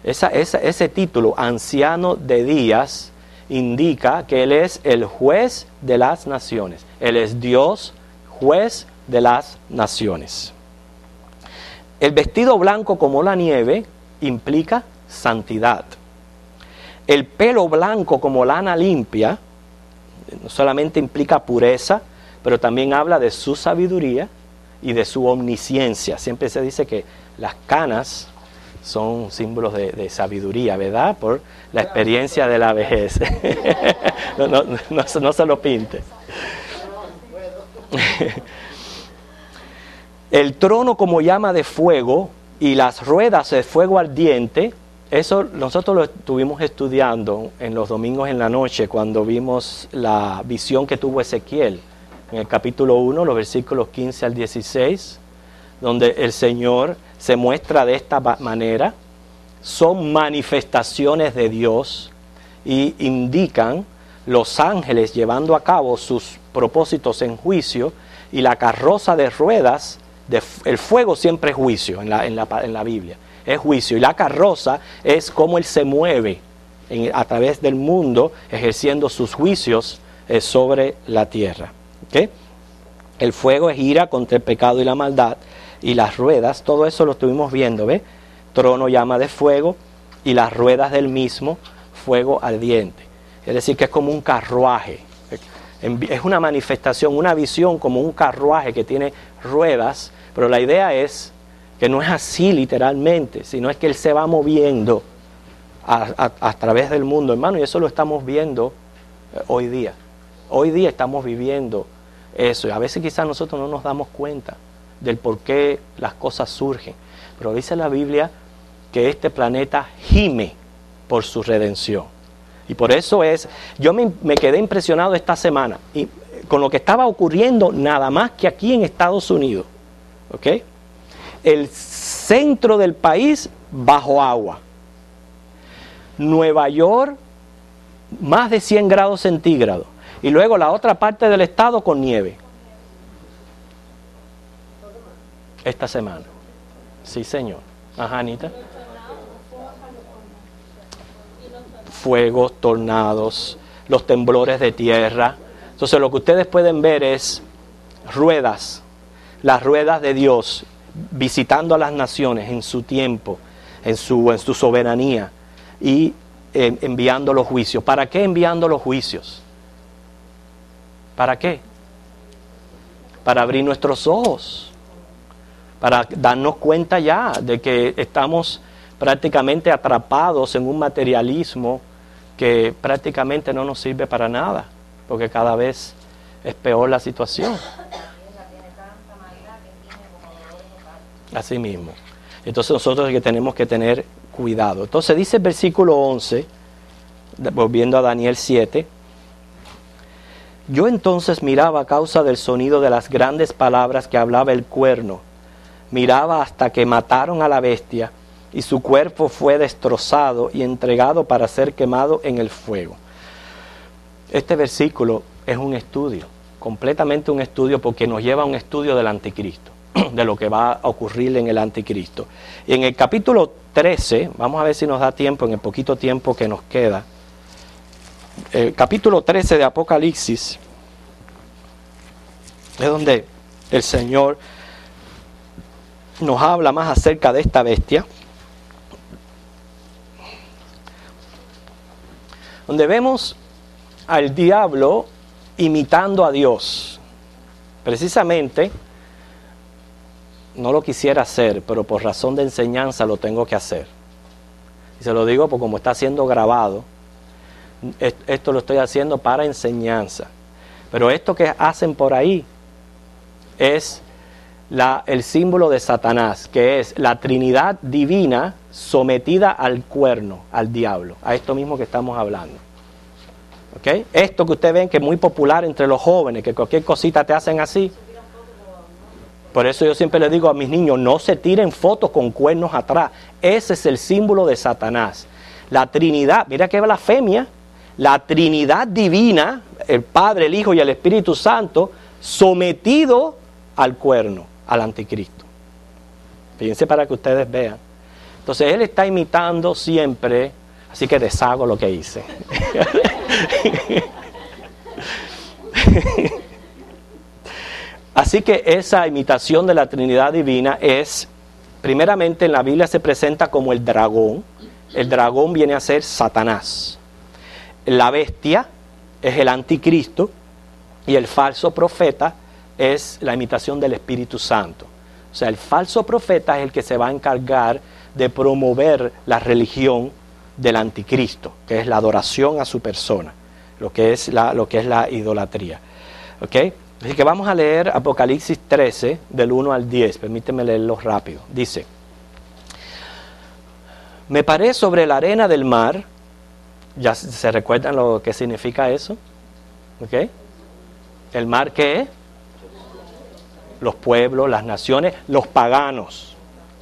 ese título, anciano de días, indica que Él es el juez de las naciones. Él es Dios, juez de las naciones. El vestido blanco como la nieve implica santidad. El pelo blanco como lana limpia no solamente implica pureza, pero también habla de su sabiduría y de su omnisciencia. Siempre se dice que las canas son símbolos de sabiduría, ¿verdad? Por la experiencia de la vejez. No se lo pinte. El trono como llama de fuego y las ruedas de fuego ardiente, eso nosotros lo estuvimos estudiando en los domingos en la noche cuando vimos la visión que tuvo Ezequiel en el capítulo 1, los versículos 15 al 16, donde el Señor se muestra de esta manera. Son manifestaciones de Dios y indican los ángeles llevando a cabo sus propósitos en juicio, y la carroza de ruedas, el fuego siempre es juicio en la Biblia, es juicio, y la carroza es como Él se mueve a través del mundo ejerciendo sus juicios sobre la tierra. ¿Okay? El fuego es ira contra el pecado y la maldad, y las ruedas, todo eso lo estuvimos viendo, ¿ve? Trono, llama de fuego, y las ruedas del mismo, fuego ardiente. Es decir, que es como un carruaje. Es una manifestación, una visión como un carruaje que tiene ruedas, pero la idea es que no es así literalmente, sino es que Él se va moviendo a través del mundo, hermano, y eso lo estamos viendo hoy día. Hoy día estamos viviendo eso, y a veces quizás nosotros no nos damos cuenta del por qué las cosas surgen, pero dice la Biblia que este planeta gime por su redención. Y por eso yo me quedé impresionado esta semana, y con lo que estaba ocurriendo nada más que aquí en Estados Unidos. ¿Ok? El centro del país bajo agua. Nueva York, más de 100 grados centígrados. Y luego la otra parte del estado con nieve. Esta semana. Sí, señor. Ajá, Anita. Fuegos, tornados, los temblores de tierra. Entonces lo que ustedes pueden ver es ruedas, las ruedas de Dios, visitando a las naciones en su tiempo, en su soberanía, y enviando los juicios. ¿Para qué enviando los juicios? ¿Para qué? Para abrir nuestros ojos, para darnos cuenta ya de que estamos prácticamente atrapados en un materialismo que prácticamente no nos sirve para nada, porque cada vez es peor la situación. Así mismo. Entonces nosotros que tenemos que tener cuidado. Entonces dice el versículo 11, volviendo a Daniel 7, yo entonces miraba a causa del sonido de las grandes palabras que hablaba el cuerno, miraba hasta que mataron a la bestia y su cuerpo fue destrozado y entregado para ser quemado en el fuego. Este versículo es un estudio, completamente un estudio, porque nos lleva a un estudio del anticristo, de lo que va a ocurrir en el anticristo. Y en el capítulo 13, vamos a ver si nos da tiempo, en el poquito tiempo que nos queda, el capítulo 13 de Apocalipsis, es donde el Señor nos habla más acerca de esta bestia, donde vemos al diablo imitando a Dios. Precisamente, no lo quisiera hacer, pero por razón de enseñanza lo tengo que hacer. Y se lo digo porque como está siendo grabado, esto lo estoy haciendo para enseñanza. Pero esto que hacen por ahí es el símbolo de Satanás, que es la Trinidad divina sometida al cuerno, al diablo, a esto mismo que estamos hablando. ¿Okay? Esto que ustedes ven que es muy popular entre los jóvenes, que cualquier cosita te hacen así. Por eso yo siempre les digo a mis niños, no se tiren fotos con cuernos atrás. Ese es el símbolo de Satanás. La Trinidad, mira qué blasfemia, la Trinidad divina, el Padre, el Hijo y el Espíritu Santo, sometido al cuerno, al anticristo. Fíjense para que ustedes vean. Entonces él está imitando siempre, así que deshago lo que hice. Así que esa imitación de la Trinidad divina es, primeramente en la Biblia se presenta como el dragón. El dragón viene a ser Satanás. La bestia es el anticristo y el falso profeta es la imitación del Espíritu Santo. O sea, el falso profeta es el que se va a encargar de promover la religión del anticristo, que es la adoración a su persona, lo que es la idolatría. ¿Ok? Así que vamos a leer Apocalipsis 13, del 1 al 10. Permíteme leerlo rápido. Dice: me paré sobre la arena del mar. ¿Ya se recuerdan lo que significa eso? ¿Ok? ¿El mar qué es? Los pueblos, las naciones, los paganos.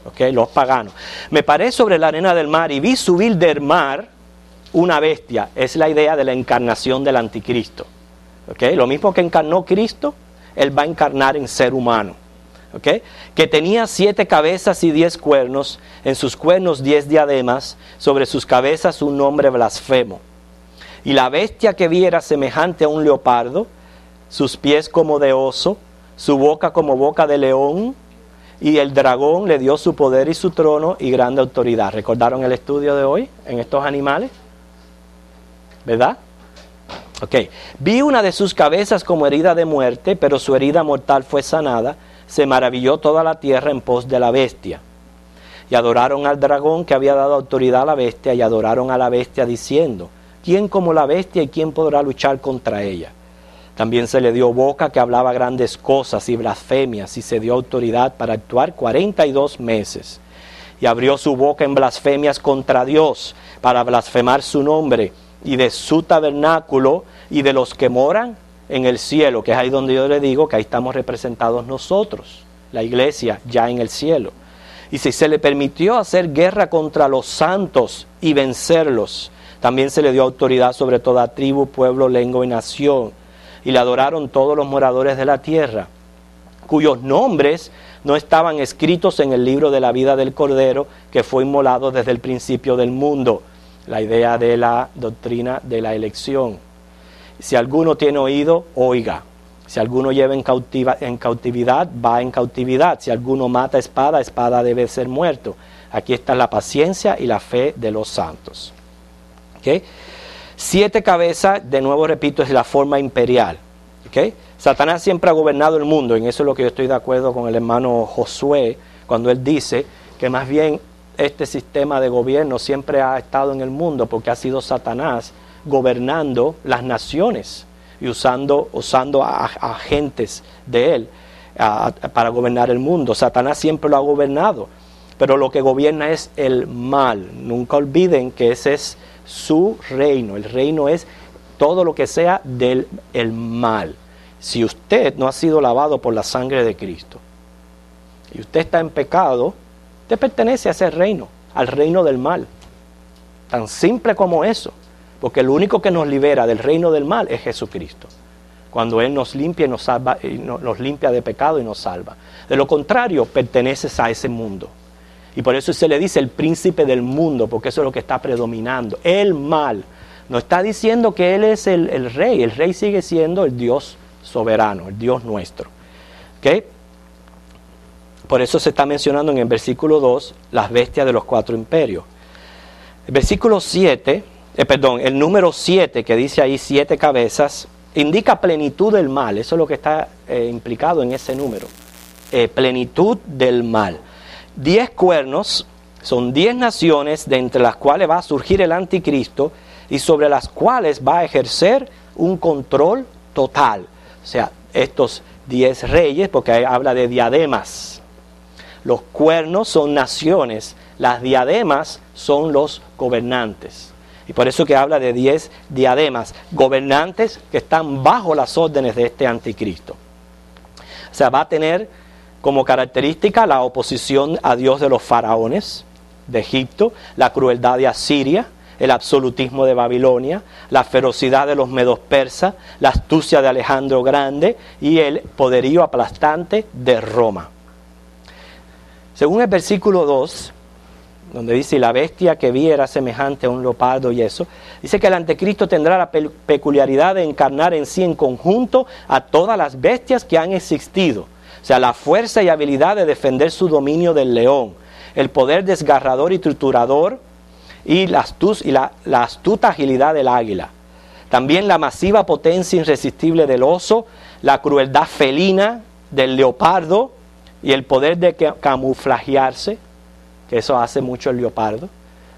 ¿Ok? Los paganos. Me paré sobre la arena del mar y vi subir del mar una bestia. Es la idea de la encarnación del anticristo. ¿Okay? Lo mismo que encarnó Cristo, Él va a encarnar en ser humano. ¿Okay? Que tenía 7 cabezas y 10 cuernos, en sus cuernos 10 diademas, sobre sus cabezas un nombre blasfemo. Y la bestia que vi era semejante a un leopardo, sus pies como de oso, su boca como boca de león, y el dragón le dio su poder y su trono y grande autoridad. ¿Recordaron el estudio de hoy en estos animales? ¿Verdad? Ok, vi una de sus cabezas como herida de muerte, pero su herida mortal fue sanada. Se maravilló toda la tierra en pos de la bestia. Y adoraron al dragón que había dado autoridad a la bestia, y adoraron a la bestia diciendo: ¿quién como la bestia y quién podrá luchar contra ella? También se le dio boca que hablaba grandes cosas y blasfemias, y se dio autoridad para actuar 42 meses. Y abrió su boca en blasfemias contra Dios, para blasfemar su nombre y de su tabernáculo y de los que moran en el cielo, que es ahí donde yo le digo que ahí estamos representados nosotros, la iglesia ya en el cielo. Y si se le permitió hacer guerra contra los santos y vencerlos, también se le dio autoridad sobre toda tribu, pueblo, lengua y nación. Y le adoraron todos los moradores de la tierra, cuyos nombres no estaban escritos en el libro de la vida del Cordero, que fue inmolado desde el principio del mundo. La idea de la doctrina de la elección. Si alguno tiene oído, oiga. Si alguno lleva en cautividad, va en cautividad. Si alguno mata espada, espada debe ser muerto. Aquí está la paciencia y la fe de los santos. ¿Okay? 7 cabezas, de nuevo repito, es la forma imperial. ¿Okay? Satanás siempre ha gobernado el mundo, en eso es lo que yo estoy de acuerdo con el hermano Josué, cuando él dice que más bien este sistema de gobierno siempre ha estado en el mundo porque ha sido Satanás gobernando las naciones y usando a agentes de él para gobernar el mundo. Satanás siempre lo ha gobernado, pero lo que gobierna es el mal. Nunca olviden que ese es su reino. El reino es todo lo que sea del el mal. Si usted no ha sido lavado por la sangre de Cristo y usted está en pecado, usted pertenece a ese reino, al reino del mal. Tan simple como eso. Porque el único que nos libera del reino del mal es Jesucristo. Cuando Él nos limpia y nos salva, y nos limpia de pecado y nos salva. De lo contrario, perteneces a ese mundo. Y por eso se le dice el príncipe del mundo, porque eso es lo que está predominando. El mal. No está diciendo que Él es el rey. El rey sigue siendo el Dios soberano, el Dios nuestro. ¿Okay? Por eso se está mencionando en el versículo 2 las bestias de los 4 imperios. El versículo 7... el número 7 que dice ahí 7 cabezas, indica plenitud del mal. Eso es lo que está implicado en ese número. Plenitud del mal. 10 cuernos son 10 naciones de entre las cuales va a surgir el anticristo y sobre las cuales va a ejercer un control total. O sea, estos 10 reyes, porque ahí habla de diademas. Los cuernos son naciones, las diademas son los gobernantes. Y por eso que habla de 10 diademas, gobernantes que están bajo las órdenes de este anticristo. O sea, va a tener como característica la oposición a Dios de los faraones de Egipto, la crueldad de Asiria, el absolutismo de Babilonia, la ferocidad de los medos persas, la astucia de Alejandro Grande y el poderío aplastante de Roma. Según el versículo 2, donde dice, la bestia que vi era semejante a un leopardo y eso, dice que el anticristo tendrá la peculiaridad de encarnar en sí en conjunto a todas las bestias que han existido. O sea, la fuerza y habilidad de defender su dominio del león, el poder desgarrador y triturador y la astuta agilidad del águila. También la masiva potencia irresistible del oso, la crueldad felina del leopardo y el poder de camuflajearse, que eso hace mucho el leopardo.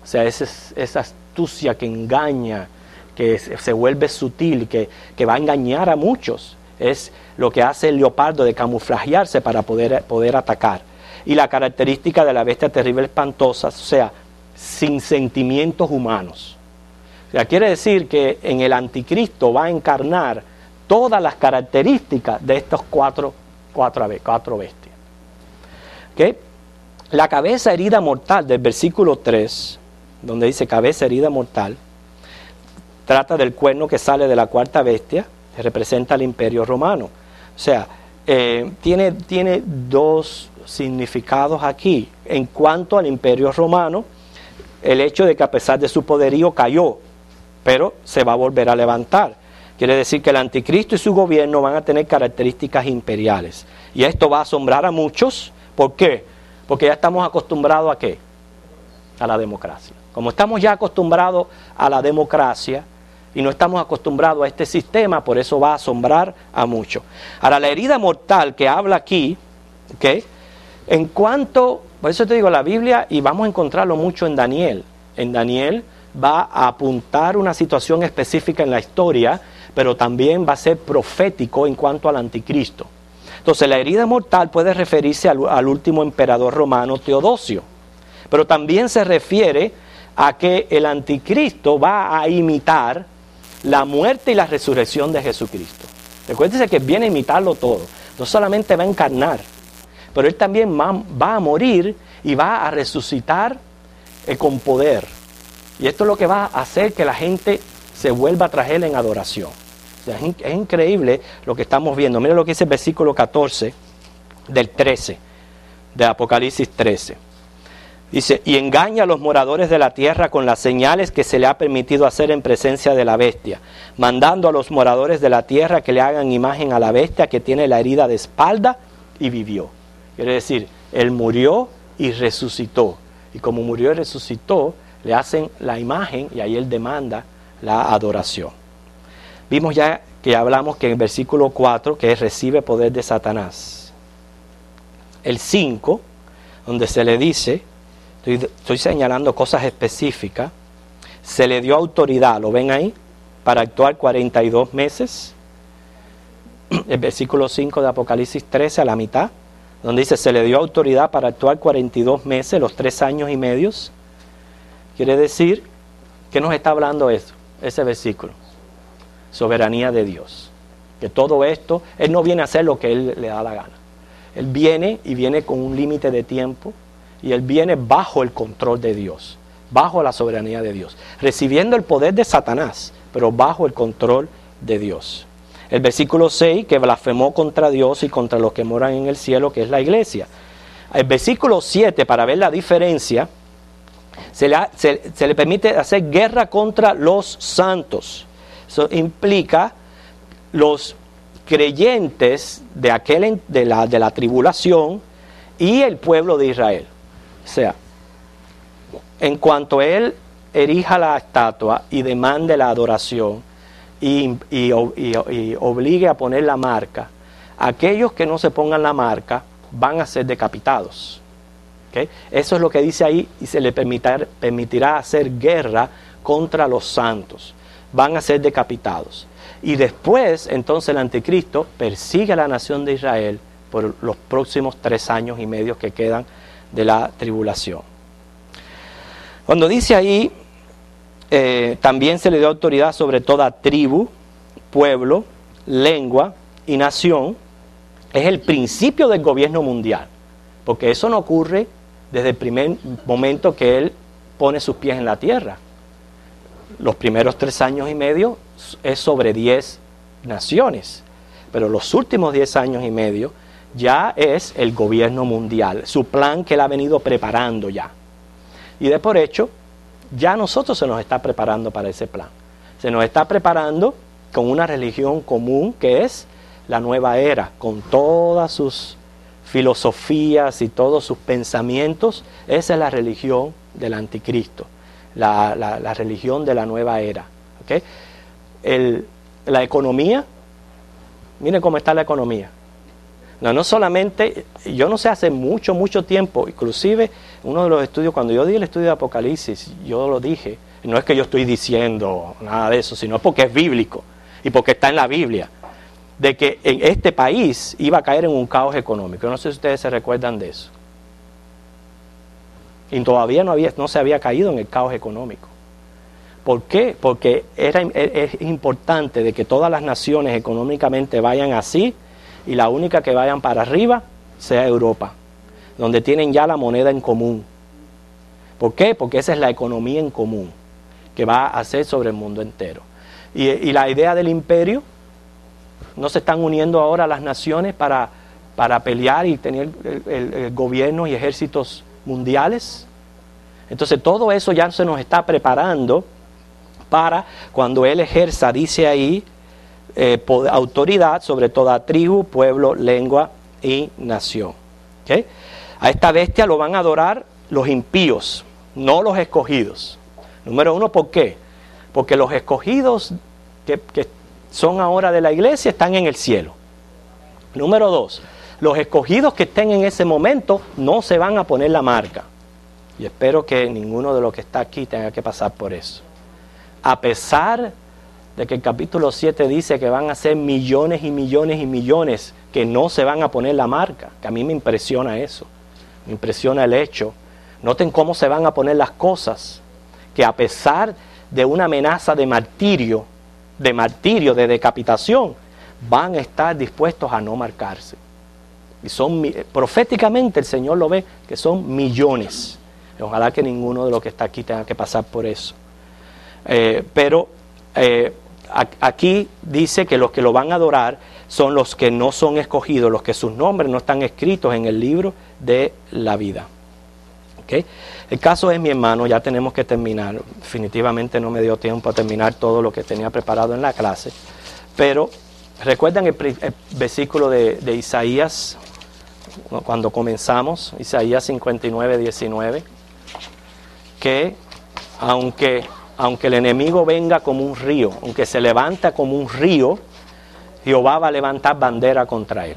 O sea, esa astucia que engaña, que se vuelve sutil, que va a engañar a muchos. Es lo que hace el leopardo, de camuflajearse para poder atacar. Y la característica de la bestia terrible espantosa, o sea, sin sentimientos humanos. O sea, quiere decir que en el anticristo va a encarnar todas las características de estos cuatro bestias. ¿Okay? La cabeza herida mortal del versículo 3, donde dice cabeza herida mortal, trata del cuerno que sale de la cuarta bestia, que representa al imperio romano. O sea, tiene 2 significados aquí. En cuanto al imperio romano, el hecho de que a pesar de su poderío cayó, pero se va a volver a levantar. Quiere decir que el anticristo y su gobierno van a tener características imperiales. Y esto va a asombrar a muchos. ¿Por qué? Porque ya estamos acostumbrados ¿a qué? A la democracia. Como estamos ya acostumbrados a la democracia y no estamos acostumbrados a este sistema, por eso va a asombrar a muchos. Ahora, la herida mortal que habla aquí, ¿okay? En cuanto, por eso te digo, la Biblia, y vamos a encontrarlo mucho en Daniel. En Daniel va a apuntar una situación específica en la historia, pero también va a ser profético en cuanto al anticristo. Entonces, la herida mortal puede referirse al último emperador romano, Teodosio. Pero también se refiere a que el anticristo va a imitar la muerte y la resurrección de Jesucristo. Recuérdese que viene a imitarlo todo. No solamente va a encarnar, pero Él también va a morir y va a resucitar con poder. Y esto es lo que va a hacer que la gente se vuelva tras Él en adoración. O sea, es increíble lo que estamos viendo. Mira lo que dice el versículo 14 del 13, de Apocalipsis 13. Dice, y engaña a los moradores de la tierra con las señales que se le ha permitido hacer en presencia de la bestia, mandando a los moradores de la tierra que le hagan imagen a la bestia que tiene la herida de espalda y vivió. Quiere decir, Él murió y resucitó. Y como murió y resucitó, le hacen la imagen y ahí Él demanda la adoración. Vimos ya que hablamos que en el versículo 4, que recibe poder de Satanás. El 5, donde se le dice, estoy señalando cosas específicas, se le dio autoridad, ¿lo ven ahí? Para actuar 42 meses. El versículo 5 de Apocalipsis 13 a la mitad, donde dice, se le dio autoridad para actuar 42 meses, los 3 años y medios. Quiere decir, ¿qué nos está hablando eso? Ese versículo. Soberanía de Dios. Que todo esto, Él no viene a hacer lo que Él le da la gana. Él viene y viene con un límite de tiempo y Él viene bajo el control de Dios, bajo la soberanía de Dios, recibiendo el poder de Satanás, pero bajo el control de Dios. El versículo 6, que blasfemó contra Dios y contra los que moran en el cielo, que es la iglesia. El versículo 7, para ver la diferencia, se le permite hacer guerra contra los santos. Eso implica los creyentes de la tribulación y el pueblo de Israel. O sea, en cuanto Él erija la estatua y demande la adoración y obligue a poner la marca, aquellos que no se pongan la marca van a ser decapitados. ¿Okay? Eso es lo que dice ahí, y se le permitirá hacer guerra contra los santos. Van a ser decapitados. Y después, entonces, el anticristo persigue a la nación de Israel por los próximos 3 años y medio que quedan de la tribulación. Cuando dice ahí, también se le dio autoridad sobre toda tribu, pueblo, lengua y nación, es el principio del gobierno mundial. Porque eso no ocurre desde el primer momento que Él pone sus pies en la tierra. Los primeros 3 años y medio es sobre 10 naciones, pero los últimos 10 años y medio ya es el gobierno mundial, su plan que Él ha venido preparando ya. Y de por hecho, ya nosotros se nos está preparando para ese plan. Se nos está preparando con una religión común que es la nueva era, con todas sus filosofías y todos sus pensamientos. Esa es la religión del anticristo. La religión de la nueva era. ¿Okay? La economía, miren cómo está la economía. No solamente, yo no sé, hace mucho tiempo, inclusive uno de los estudios, cuando yo di el estudio de Apocalipsis, yo lo dije, no es que yo estoy diciendo nada de eso, sino porque es bíblico y porque está en la Biblia, de que en este país iba a caer en un caos económico. Yo no sé si ustedes se recuerdan de eso. Y todavía no se había caído en el caos económico. ¿Por qué? Porque es importante de que todas las naciones económicamente vayan así y la única que vayan para arriba sea Europa, donde tienen ya la moneda en común. ¿Por qué? Porque esa es la economía en común que va a hacer sobre el mundo entero. Y la idea del imperio, no se están uniendo ahora las naciones para pelear y tener el gobierno y ejércitos mundiales. Entonces todo eso ya se nos está preparando para cuando Él ejerza, dice ahí, autoridad sobre toda tribu, pueblo, lengua y nación. ¿Okay? A esta bestia lo van a adorar los impíos, no los escogidos. Número 1, ¿por qué? Porque los escogidos que son ahora de la iglesia están en el cielo. Número 2, los escogidos que estén en ese momento no se van a poner la marca. Y espero que ninguno de los que está aquí tenga que pasar por eso. A pesar de que el capítulo 7 dice que van a ser millones y millones y millones que no se van a poner la marca, que a mí me impresiona eso, me impresiona el hecho. Noten cómo se van a poner las cosas, que a pesar de una amenaza de martirio, de decapitación, van a estar dispuestos a no marcarse. Y son, proféticamente el Señor lo ve, que son millones. Ojalá que ninguno de los que está aquí tenga que pasar por eso. Pero aquí dice que los que lo van a adorar son los que no son escogidos, los que sus nombres no están escritos en el libro de la vida. ¿Okay? El caso es, mi hermano, ya tenemos que terminar. Definitivamente no me dio tiempo a terminar todo lo que tenía preparado en la clase. Pero, ¿recuerdan el versículo de Isaías? Cuando comenzamos, Isaías 59, 19. Que aunque el enemigo venga como un río, aunque se levanta como un río, Jehová va a levantar bandera contra él.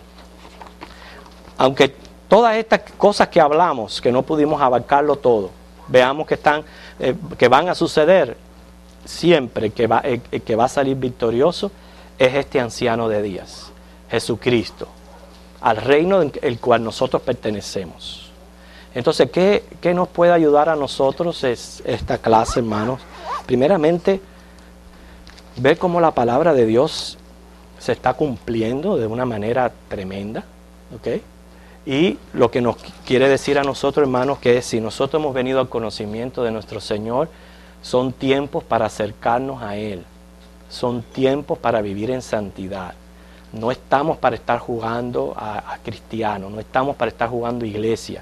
Aunque todas estas cosas que hablamos, que no pudimos abarcarlo todo, veamos que van a suceder, siempre que va a salir victorioso es este anciano de días, Jesucristo, al reino el cual nosotros pertenecemos. Entonces, ¿qué nos puede ayudar a nosotros es esta clase, hermanos? Primeramente, ver cómo la palabra de Dios se está cumpliendo de una manera tremenda, ¿ok? Y lo que nos quiere decir a nosotros, hermanos, que si nosotros hemos venido al conocimiento de nuestro Señor, son tiempos para acercarnos a Él, son tiempos para vivir en santidad. No estamos para estar jugando a cristianos, no estamos para estar jugando iglesia.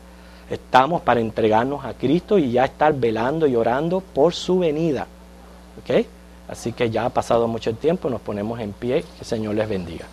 Estamos para entregarnos a Cristo y ya estar velando y orando por su venida. ¿Ok? Así que ya ha pasado mucho tiempo, nos ponemos en pie, que el Señor les bendiga.